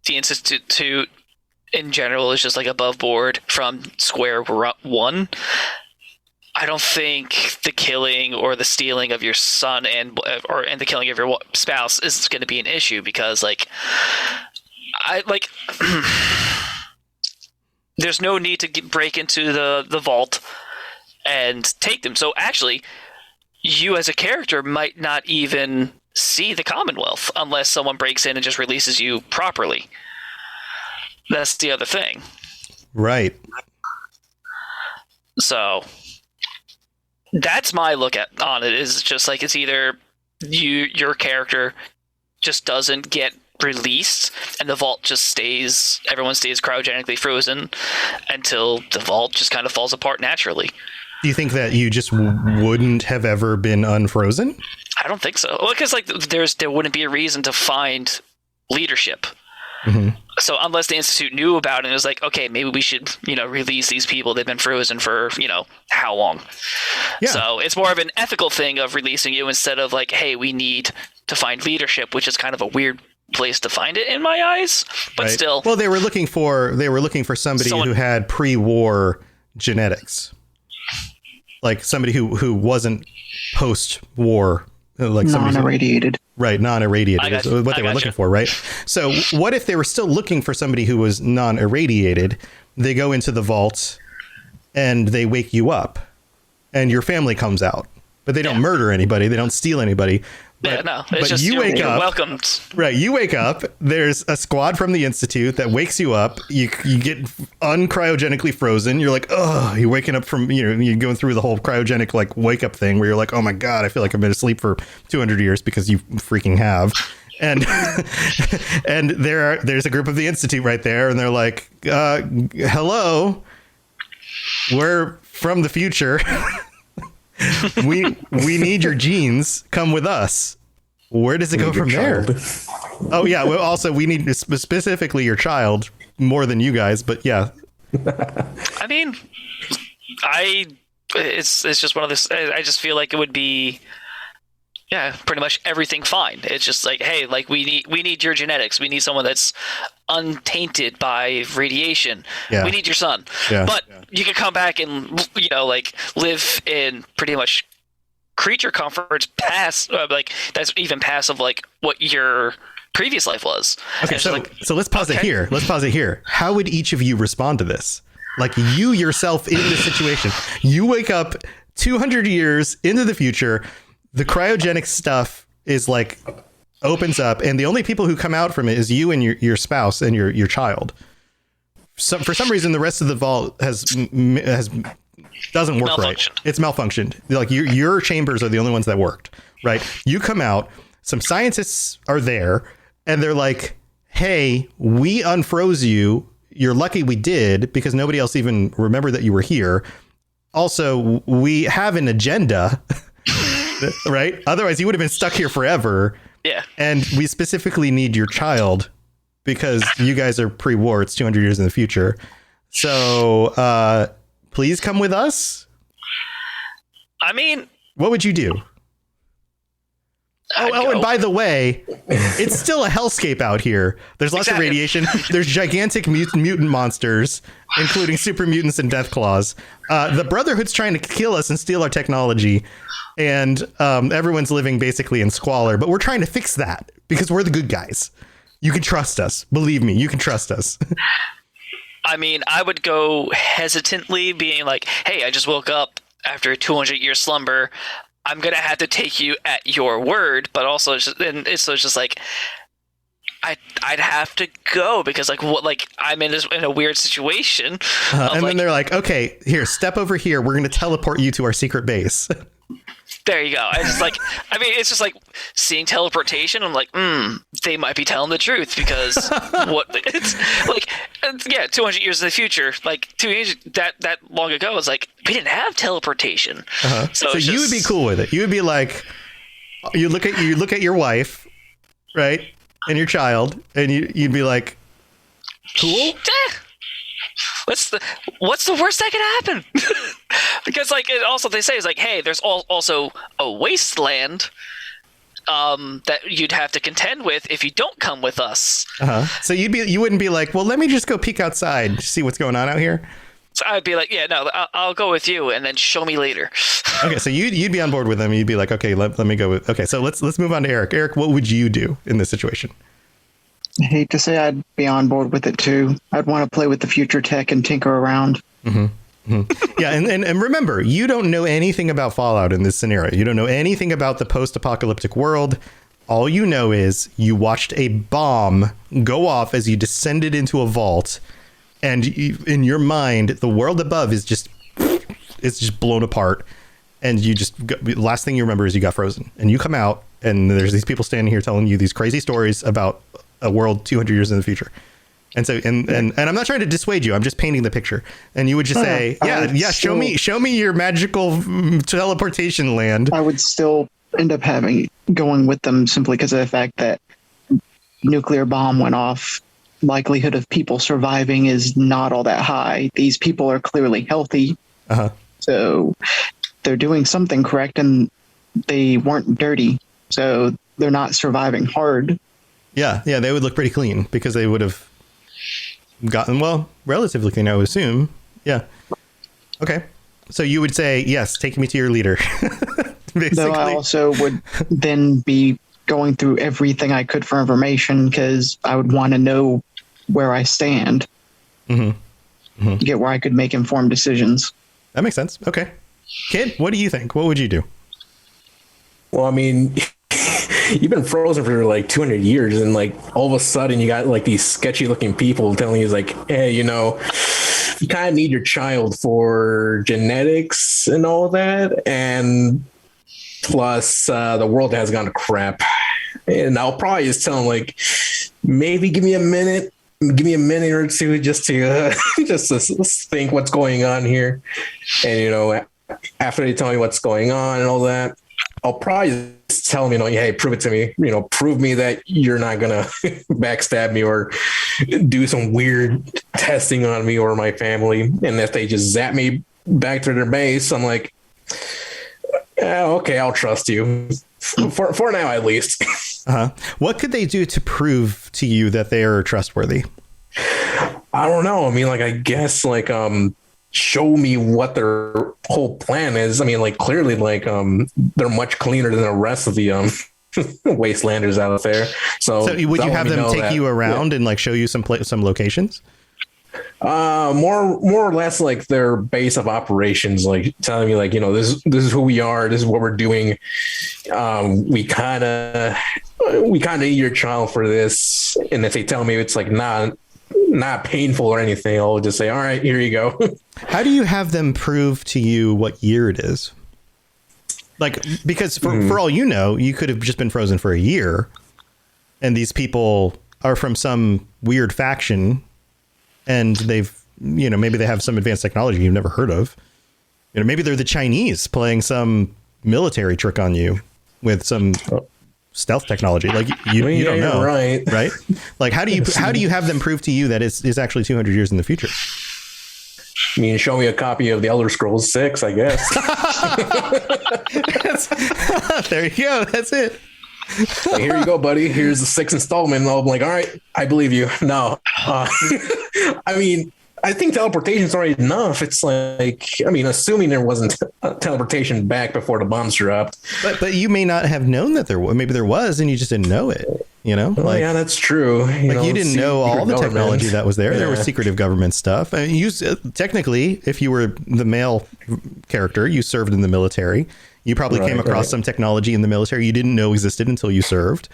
Institute in general is just like above board from square one, I don't think the killing or the stealing of your son and the killing of your spouse is going to be an issue, because like there's no need to break into the vault and take them. So actually, you as a character might not even see the Commonwealth unless someone breaks in and just releases you properly. That's the other thing. Right. So that's my look on it, is just like, it's either your character just doesn't get released and the vault just everyone stays cryogenically frozen until the vault just kind of falls apart naturally. Do you think that you just wouldn't have ever been unfrozen? I don't think so. Well, because like there wouldn't be a reason to find leadership. Mm-hmm. So unless the Institute knew about it and it was like, okay, maybe we should, release these people. They've been frozen for, how long? Yeah. So it's more of an ethical thing of releasing you instead of like, hey, we need to find leadership, which is kind of a weird place to find it in my eyes. But Right. still, Well, they were looking for somebody who had pre-war genetics, like somebody who wasn't post-war, like somebody Non-irradiated. right, non-irradiated I is gotcha. what they I were gotcha. looking for, right? So, what if they were still looking for somebody who was non-irradiated? They go into the vault and they wake you up, and your family comes out, but they don't murder anybody, they don't steal anybody. yeah, But, no, but it's just you wake you're up. welcomed. Right, you wake up. There's a squad from the Institute that wakes you up. You get uncryogenically frozen. You're like, oh, you're waking up from you're going through the whole cryogenic like wake up thing where you're like, oh my god, I feel like I've been asleep for 200 years because you freaking have. And and there's a group of the Institute right there, and they're like, hello, we're from the future. we need your genes. Come with us. Where does it go from there? Oh yeah. Well, also we need specifically your more than you guys. But yeah. I mean, it's just one of this. I just feel like it would be, yeah, pretty much everything fine. It's just like, hey, like we need your genetics. We need someone that's untainted by radiation. Yeah. We need your son. Yeah. But you can come back and like live in pretty much creature comforts past like that's even past of like what your previous life was. Okay. So let's pause it here. Let's pause it here. How would each of you respond to this? Like you yourself in this situation, you wake up 200 years into the future. The cryogenic stuff is like opens up, and the only people who come out from it is you and your spouse and your child. So for some reason, the rest of the vault has doesn't work right. It's malfunctioned. Like your chambers are the only ones that worked. Right? You come out. Some scientists are there, and they're like, "Hey, we unfroze you. You're lucky we did because nobody else even remembered that you were here. Also, we have an agenda." Right? Otherwise, you would have been stuck here forever. Yeah. And we specifically need your child because you guys are pre-war. It's 200 years in the future. So please come with us. I mean, what would you do? Oh, and by the way, it's still a hellscape out here. There's lots of radiation. There's gigantic mutant monsters, including super mutants and Deathclaws. The Brotherhood's trying to kill us and steal our technology. And everyone's living basically in squalor. But we're trying to fix that because we're the good guys. You can trust us. Believe me, you can trust us. I mean, I would go hesitantly being like, hey, I just woke up after a 200-year slumber. I'm going to have to take you at your word. But also, it's just like, I'd have to go because I'm in a weird situation. And then they're like, okay, here, step over here. We're going to teleport you to our secret base. There you go. It's just like seeing teleportation. I'm like, they might be telling the truth because it's like, 200 years in the future, like 2 years that long ago, it's like we didn't have teleportation. Uh-huh. So you would be cool with it. You would be like, you look at your wife, right, and your child, and you'd be like, cool. What's the worst that could happen? Because they say is like, hey, there's also a wasteland that you'd have to contend with if you don't come with us. So you wouldn't be like, well, let me just go peek outside to see what's going on out here. So I'd be like, yeah, no, I'll go with you, and then show me later. Okay, so you'd be on board with them. You'd be like, okay, let me go with. Okay, so let's move on to Eric. Eric, what would you do in this situation? I hate to say I'd be on board with it too. I'd want to play with the future tech and tinker around. Yeah, and remember, you don't know anything about Fallout in this scenario. You don't know anything about the post-apocalyptic world. All you know is you watched a bomb go off as you descended into a vault, and in your mind, the world above is just blown apart, and the last thing you remember is you got frozen, and you come out, and there's these people standing here telling you these crazy stories about a world 200 years in the future. And so, and I'm not trying to dissuade you. I'm just painting the picture. And you would just say, show me your magical teleportation land. I would still end up going with them simply because of the fact that nuclear bomb went off. Likelihood of people surviving is not all that high. These people are clearly healthy. So they're doing something correct and they weren't dirty. So they're not surviving hard. Yeah, they would look pretty clean because they would have gotten, well, relatively clean, I would assume. Yeah. Okay. So you would say, yes, take me to your leader. Basically. Though I also would then be going through everything I could for information because I would want to know where I stand. Get where I could make informed decisions. That makes sense. Okay. Kid, what do you think? What would you do? Well, I mean, you've been frozen for like 200 years, and like all of a sudden you got like these sketchy looking people telling you like, hey, you know, you kind of need your child for genetics and all that. And plus the world has gone to crap. And I'll probably just tell them like, maybe give me a minute or two just to think what's going on here. And, you know, after they tell me what's going on and all that, I'll probably just tell them, you know, hey, prove it to me, you know, prove me that you're not going to backstab me or do some weird testing on me or my family. And if they just zap me back to their base, I'm like, okay, I'll trust you for now, at least. What could they do to prove to you that they are trustworthy? I don't know. I mean, like, I guess like, show me what their whole plan is. I mean, like clearly, like they're much cleaner than the rest of the wastelanders out there. So would you have them take you around and like show you some locations? More or less like their base of operations, like telling me like, you know, this is who we are, this is what we're doing. We kind of need your child for this. And if they tell me it's like not painful or anything, I'll just say, all right, here you go. How do you have them prove to you what year it is? Like, because for all you know, you could have just been frozen for a year and these people are from some weird faction and they've, you know, maybe they have some advanced technology you've never heard of. You know, maybe they're the Chinese playing some military trick on you with some stealth technology. Like you don't know, right? Like how do you have them prove to you that it's actually 200 years in the future? I mean, show me a copy of the Elder Scrolls 6, I guess. There you go. That's it. Like, here you go, buddy. Here's the 6th installment. And I'm like, all right, I believe you. No. I mean, I think teleportation is already enough. It's like, I mean, assuming there wasn't teleportation back before the bombs dropped. But you may not have known that there was. Maybe there was, and you just didn't know it. You know? Oh, yeah, that's true. You didn't know all the technology that was there. Yeah. There was secretive government stuff. I mean, technically, if you were the male character, you served in the military. You probably came across some technology in the military you didn't know existed until you served.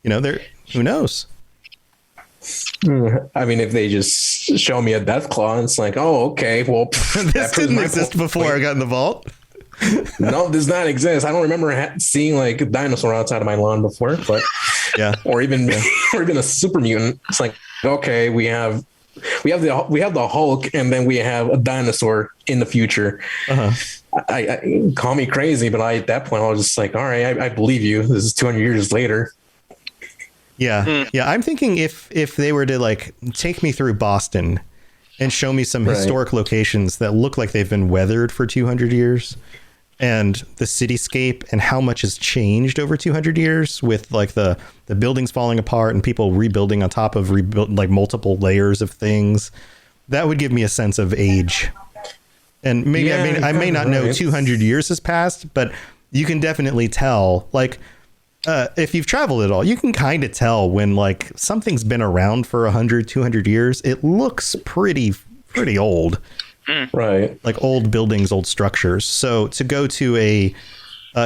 You know, who knows? I mean, if they just show me a death claw, it's like, oh, okay, well, this didn't exist before I got in the vault. No, does not exist. I don't remember seeing like a dinosaur outside of my lawn before, but yeah, or even a super mutant. It's like, okay, we have the Hulk, and then we have a dinosaur in the future. I call me crazy, but at that point I was just like, all right, I believe you. This is 200 years later. Yeah. Yeah. I'm thinking if they were to like take me through Boston and show me some historic locations that look like they've been weathered for 200 years and the cityscape and how much has changed over 200 years with like the buildings falling apart and people rebuilding on top of like multiple layers of things, that would give me a sense of age. And maybe I may not know 200 years has passed, but you can definitely tell, like, if you've traveled at all, you can kind of tell when like something's been around for 100, 200 years. It looks pretty old, right? Like old buildings, old structures. So to go to a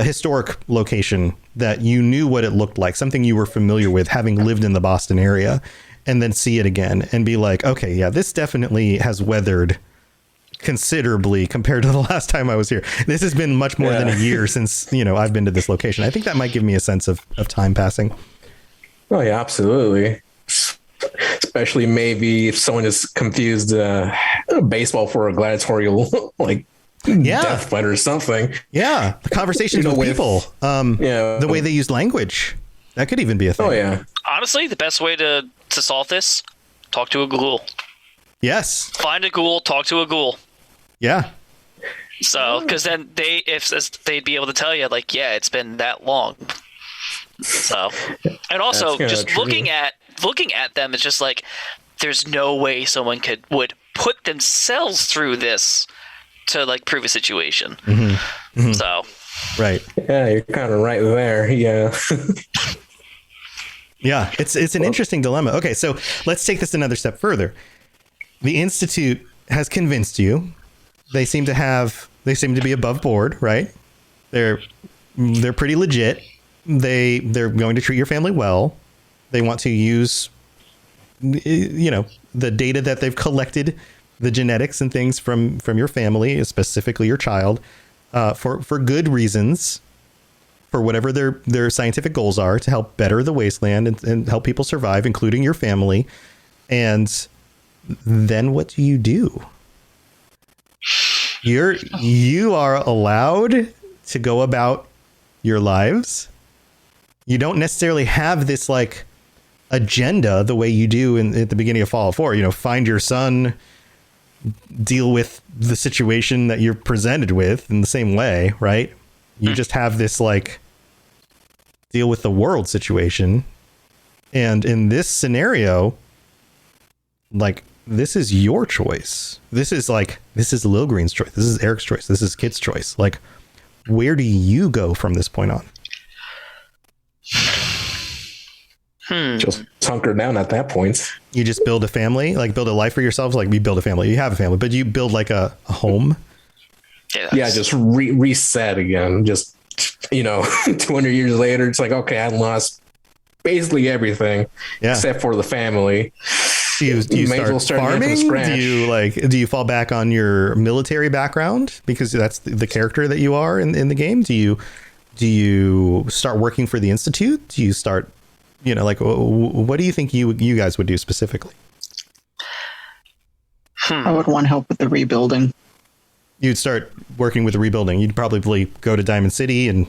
historic location that you knew what it looked like, something you were familiar with, having lived in the Boston area, and then see it again and be like, okay, yeah, this definitely has weathered considerably compared to the last time I was here. This has been much more than a year since, you know, I've been to this location. I think that might give me a sense of time passing. Oh yeah, absolutely. Especially maybe if someone is confused baseball for a gladiatorial like death fight or something. Yeah, the conversations with people. The way they use language. That could even be a thing. Oh yeah. Honestly, the best way to solve this, talk to a ghoul. Yes. Find a ghoul, talk to a ghoul. Yeah. So, because then they'd be able to tell you, like, yeah, it's been that long. So, and also just true. looking at them, it's just like there's no way someone would put themselves through this to like prove a situation. So, Right. Yeah, you're kind of right there. Yeah. Yeah, it's an interesting dilemma. Okay, so let's take this another step further. The Institute has convinced you. They seem to be above board, right? They're pretty legit. They're going to treat your family well. They want to use, the data that they've collected, the genetics and things from your family, specifically your child, for good reasons, for whatever their scientific goals are, to help better the wasteland and help people survive, including your family. And then what do? You are allowed to go about your lives. You don't necessarily have this like agenda the way you do at the beginning of Fallout 4. Find your son, deal with the situation that you're presented with in the same way, right? You just have this like deal with the world situation. And in this scenario, like, this is your choice. This is Lil Green's choice. This is Eric's choice. This is Kit's choice. Like, where do you go from this point on? Just hunker down at that point. You just build a family, like build a life for yourselves. Like, we build a family. You have a family, but you build like a home. Yeah, just reset again. Just, 200 years later, it's like, okay, I lost basically everything except for the family. Do you start farming? Do you fall back on your military background because that's the character that you are in the game? Do you start working for the Institute? Do you start, what do you think you guys would do specifically? I would want help with the rebuilding. You'd start working with the rebuilding. You'd probably go to Diamond City and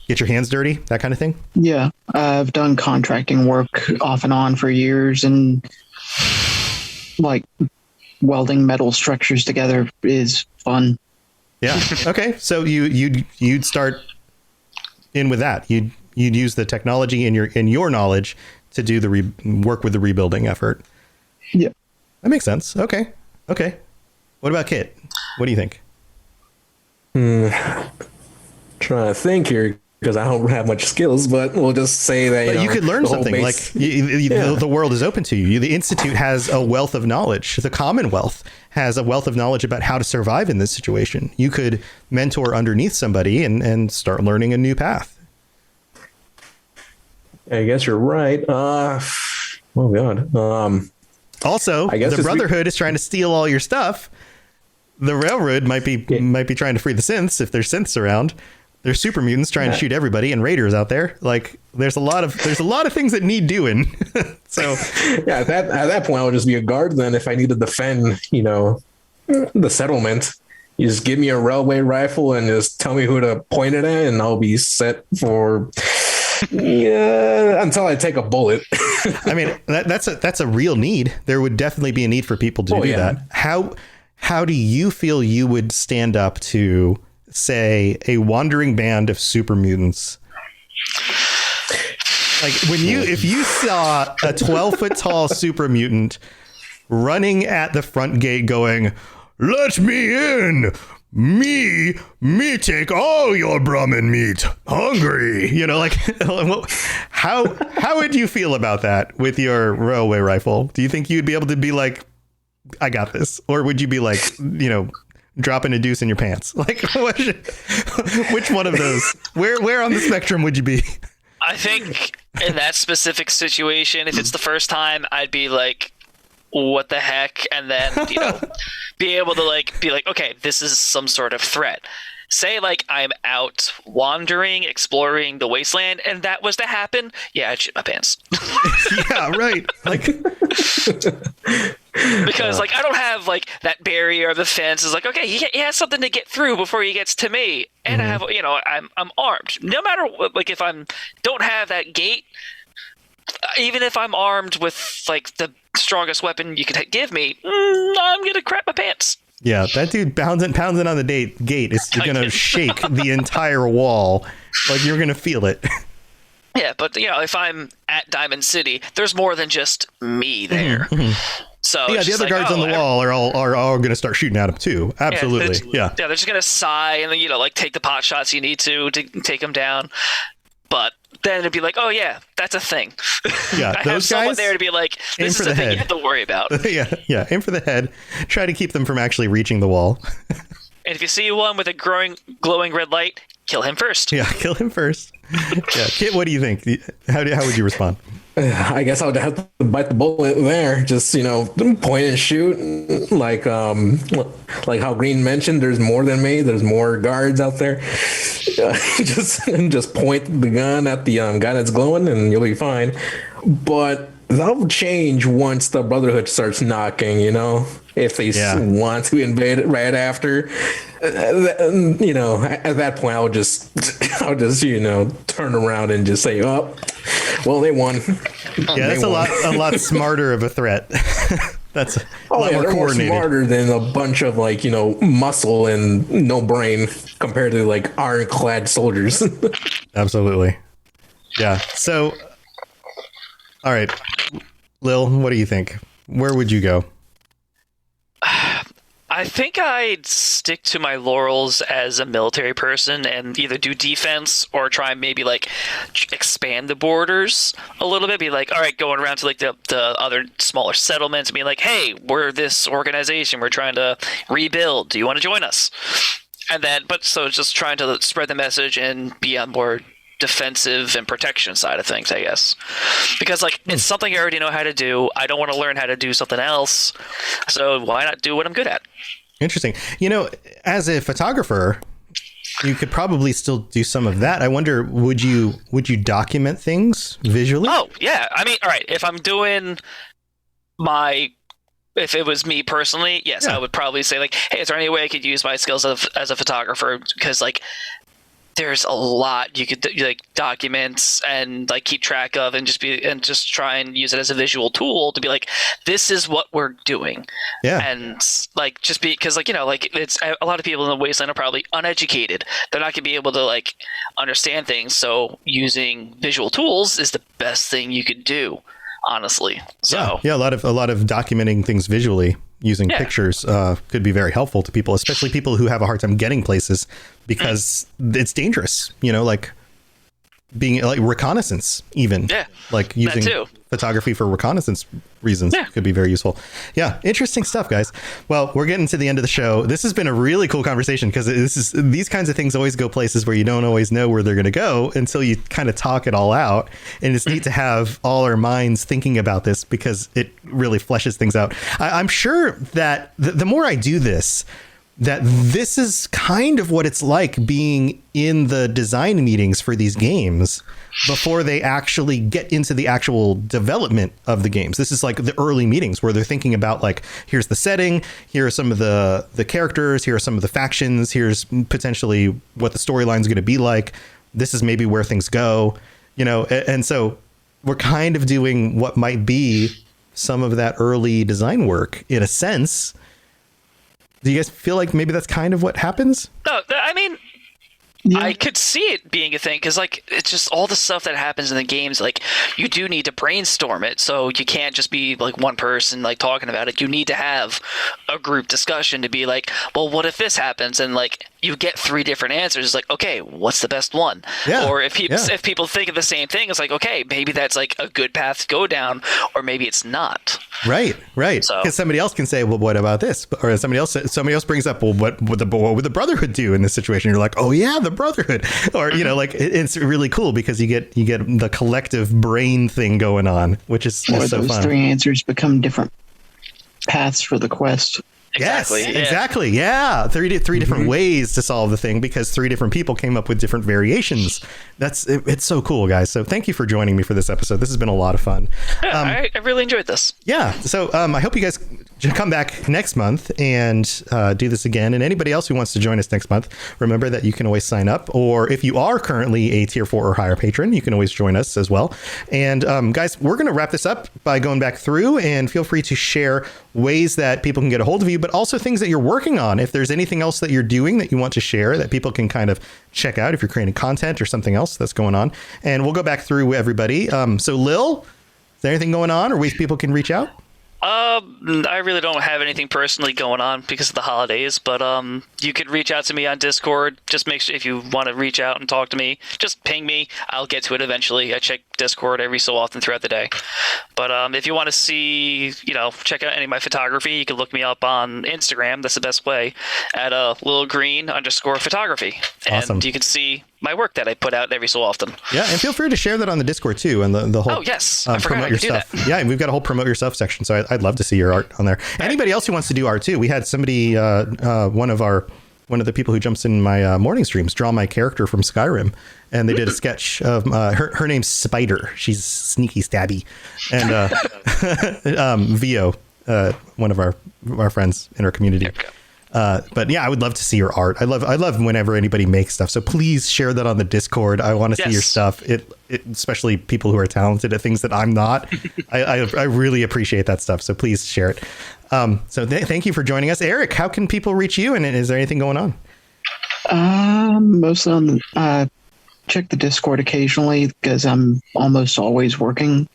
get your hands dirty, that kind of thing. Yeah, I've done contracting work off and on for years, and like welding metal structures together is fun. Yeah. Okay. So you'd start in with that. You'd use the technology and your knowledge to do the work with the rebuilding effort. Yeah, that makes sense. Okay. What about Kit? What do you think? Trying to think here, because I don't have much skills, but we'll just say that you could learn something. The world is open to you. The Institute has a wealth of knowledge. The Commonwealth has a wealth of knowledge about how to survive in this situation. You could mentor underneath somebody and start learning a new path. I guess you're right. Oh God. Also, the Brotherhood is trying to steal all your stuff. The Railroad might be trying to free the synths if there's synths around. There's super mutants trying to shoot everybody, and raiders out there. Like, there's a lot of things that need doing. So yeah, at that point, I would just be a guard. Then, if I need to defend, the settlement, you just give me a railway rifle and just tell me who to point it at, and I'll be set for until I take a bullet. I mean, that's a real need. There would definitely be a need for people to do that. How do you feel you would stand up to, say, a wandering band of super mutants? Like, if you saw a 12-foot tall super mutant running at the front gate going, "Let me in, me take all your Brahmin meat, hungry," how would you feel about that with your railway rifle? Do you think you'd be able to be like, "I got this," or would you be like, dropping a deuce in your pants? Like, which one of those? Where on the spectrum would you be? I think in that specific situation, if it's the first time, I'd be like, what the heck? And then, be able to be like, okay, this is some sort of threat. Say like I'm out wandering, exploring the wasteland, and that was to happen. Yeah, I'd shit my pants. Yeah, right. Like, because I don't have that barrier of the fence. Is like, okay, he has something to get through before he gets to me, and I have, I'm armed. No matter what, if I'm don't have that gate, even if I'm armed with the strongest weapon you could give me, I'm gonna crap my pants. Yeah, that dude pounding on the gate is going to shake the entire wall. Like, you're going to feel it. Yeah, but if I'm at Diamond City, there's more than just me there. So yeah, the other guards on the wall are all going to start shooting at him too. Absolutely. Yeah, they're just going to sigh and take the pot shots you need to take them down. But then it'd be like, oh yeah, that's a thing. Yeah, I those have someone guys there to be like, this is the thing you have to worry about. yeah, aim for the head. Try to keep them from actually reaching the wall. And if you see one with a glowing red light, kill him first. Yeah, kill him first. Yeah, Kit, what do you think? How would you respond? I guess I would have to bite the bullet there. Just point and shoot, like how Green mentioned. There's more than me. There's more guards out there. Just point the gun at the guy that's glowing, and you'll be fine. But that'll change once the Brotherhood starts knocking. If they want to invade it right after, at that point, I'll just turn around and just say, oh, well, they won. Yeah, that's a lot smarter of a threat. That's a lot more coordinated. More smarter than a bunch of muscle and no brain compared to ironclad soldiers. Absolutely. Yeah. So, all right, Lil, what do you think? Where would you go? I think I'd stick to my laurels as a military person and either do defense or try and maybe expand the borders a little bit. Be like, all right, going around to the other smaller settlements and be like, hey, we're this organization. We're trying to rebuild. Do you want to join us? And then, so just trying to spread the message and be on more defensive and protection side of things, I guess, because it's something I already know how to do. I don't want to learn how to do something else, so why not do what I'm good at? Interesting. As a photographer, you could probably still do some of that. I wonder, would you document things visually? Oh yeah, I mean, all right, if I'm doing if it was me personally, yes, I would probably say hey, is there any way I could use my skills as a photographer? Because there's a lot you could document and keep track of and just try and use it as a visual tool to be this is what we're doing. Yeah. And just because it's a lot of people in the wasteland are probably uneducated. They're not gonna be able to understand things. So using visual tools is the best thing you could do, honestly. So yeah, a lot of documenting things visually using pictures could be very helpful to people, especially people who have a hard time getting places because it's dangerous, being reconnaissance, even using photography for reconnaissance reasons could be very useful. Yeah. Interesting stuff, guys. Well, we're getting to the end of the show. This has been a really cool conversation because these kinds of things always go places where you don't always know where they're going to go until you kind of talk it all out. And it's neat to have all our minds thinking about this because it really fleshes things out. I'm sure that the more I do this, that this is kind of what it's like being in the design meetings for these games before they actually get into the actual development of the games. This is the early meetings where they're thinking about here's the setting, here are some of the characters, here are some of the factions, here's potentially what the storyline is going to be like. This is maybe where things go, and so we're kind of doing what might be some of that early design work in a sense. Do you guys feel like maybe that's kind of what happens? No, I mean, I could see it being a thing because it's just all the stuff that happens in the games. You do need to brainstorm it, so you can't just be one person talking about it. You need to have a group discussion to be well, what if this happens? And you get 3 different answers. It's okay, what's the best one? Yeah. Or if people think of the same thing, it's okay, maybe that's a good path to go down, or maybe it's not. Right. So, because somebody else can say, well, what about this? Or somebody else brings up, well, what would the Brotherhood do in this situation? You're oh yeah, the Brotherhood. Or it's really cool because you get the collective brain thing going on, which is so fun. Those 3 answers become different paths for the quest. Exactly. Yeah. 3 different ways to solve the thing because 3 different people came up with different variations. It's so cool, guys. So thank you for joining me for this episode. This has been a lot of fun. Yeah, I really enjoyed this. Yeah. So I hope you guys come back next month and do this again. And anybody else who wants to join us next month, remember that you can always sign up. Or if you are currently a tier 4 or higher patron, you can always join us as well. And guys, we're going to wrap this up by going back through, and feel free to share ways that people can get a hold of you, but also things that you're working on. If there's anything else that you're doing that you want to share that people can kind of check out, if you're creating content or something else that's going on. And we'll go back through everybody. So Lil, is there anything going on or ways people can reach out? I really don't have anything personally going on because of the holidays, but you could reach out to me on Discord. Just make sure if you want to reach out and talk to me, just ping me. I'll get to it eventually. I check Discord every so often throughout the day. But if you want to see, check out any of my photography, you can look me up on Instagram. That's the best way, at @littlegreen_photography. Awesome. And you can see my work that I put out every so often. Yeah, and feel free to share that on the Discord too, and the whole. Oh yes, I forgot promote I your could do stuff. that. Yeah, and we've got a whole promote your stuff section, so I'd love to see your art on there. Anybody else who wants to do art too? We had somebody, one of the people who jumps in my morning streams, draw my character from Skyrim, and they did a sketch of her name's Spider. She's sneaky stabby, and Vio, one of our friends in our community. But yeah, I would love to see your art. I love whenever anybody makes stuff. So please share that on the Discord. I want to see your stuff. It especially people who are talented at things that I'm not. I really appreciate that stuff. So please share it. So thank you for joining us, Eric. How can people reach you? And is there anything going on? Mostly on check the Discord occasionally because I'm almost always working,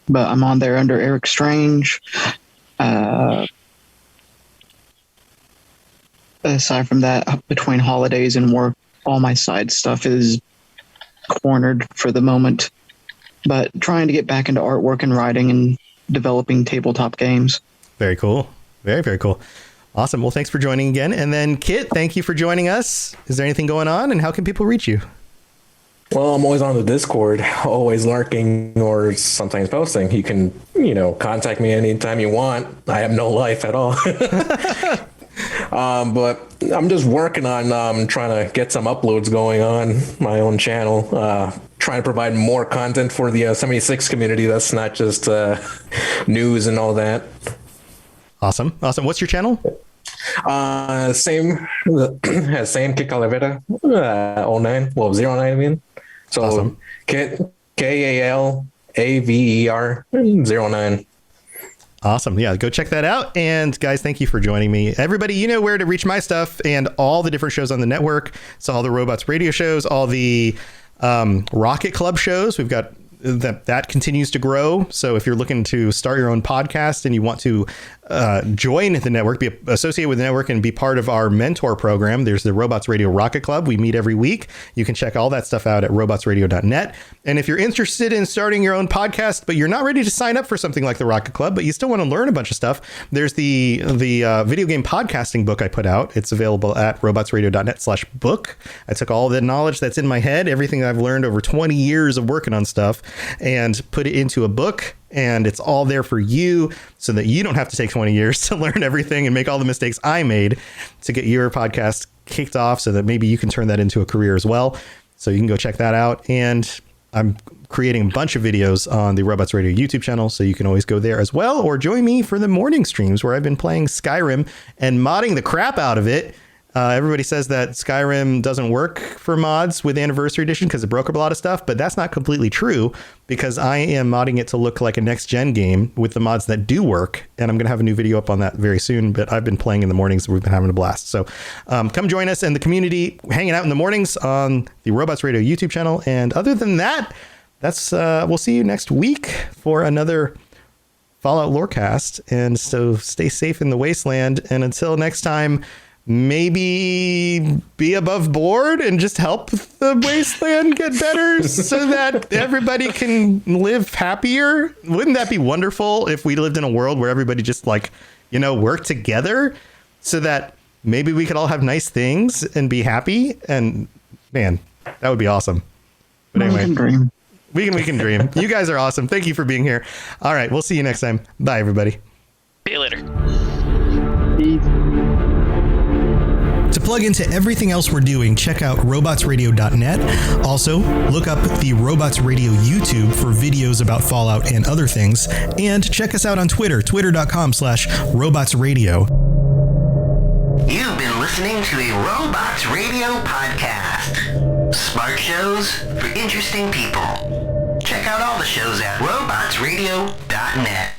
but I'm on there under Eric Strange. Aside from that, between holidays and work, all my side stuff is cornered for the moment. But trying to get back into artwork and writing and developing tabletop games. Very cool. Very, very cool. Awesome. Well, thanks for joining again. And then Kit, thank you for joining us. Is there anything going on, and how can people reach you? Well, I'm always on the Discord, always lurking or sometimes posting. You can, contact me anytime you want. I have no life at all. But I'm just working on trying to get some uploads going on my own channel, trying to provide more content for the 76 community. That's not just news and all that. Awesome. What's your channel? Same Kit Calavera 09. Well, 09, I mean. So awesome. Kit, KALAVER 09. Awesome. Yeah, go check that out. And guys, thank you for joining me. Everybody, you know where to reach my stuff and all the different shows on the network. So all the Robots radio shows, all the Rocket Club shows. We've got that continues to grow. So if you're looking to start your own podcast and you want to join the network, be associated with the network and be part of our mentor program, there's the Robots Radio Rocket Club. We meet every week. You can check all that stuff out at robotsradio.net. And if you're interested in starting your own podcast, but you're not ready to sign up for something like the Rocket Club, but you still want to learn a bunch of stuff, there's the video game podcasting book I put out. It's available at robotsradio.net/book. I took all the knowledge that's in my head, everything that I've learned over 20 years of working on stuff, and put it into a book, and it's all there for you so that you don't have to take 20 years to learn everything and make all the mistakes I made to get your podcast kicked off, so that maybe you can turn that into a career as well. So you can go check that out. And I'm creating a bunch of videos on the Robots Radio YouTube channel, so you can always go there as well, or join me for the morning streams where I've been playing Skyrim and modding the crap out of it. Everybody says that Skyrim doesn't work for mods with Anniversary Edition because it broke up a lot of stuff, but that's not completely true, because I am modding it to look like a next-gen game with the mods that do work, and I'm going to have a new video up on that very soon, but I've been playing in the mornings. We've been having a blast. So come join us in the community, hanging out in the mornings on the Robots Radio YouTube channel. And other than that, we'll see you next week for another Fallout Lorecast. And so stay safe in the wasteland, and until next time, maybe be above board and just help the wasteland get better so that everybody can live happier. Wouldn't that be wonderful if we lived in a world where everybody just worked together so that maybe we could all have nice things and be happy? And man, that would be awesome. But anyway, we can dream. You guys are awesome. Thank you for being here. All right, we'll see you next time. Bye, everybody. See you later. To plug into everything else we're doing, check out robotsradio.net. Also, look up the Robots Radio YouTube for videos about Fallout and other things. And check us out on Twitter, twitter.com/robotsradio. You've been listening to a Robots Radio podcast. Smart shows for interesting people. Check out all the shows at robotsradio.net.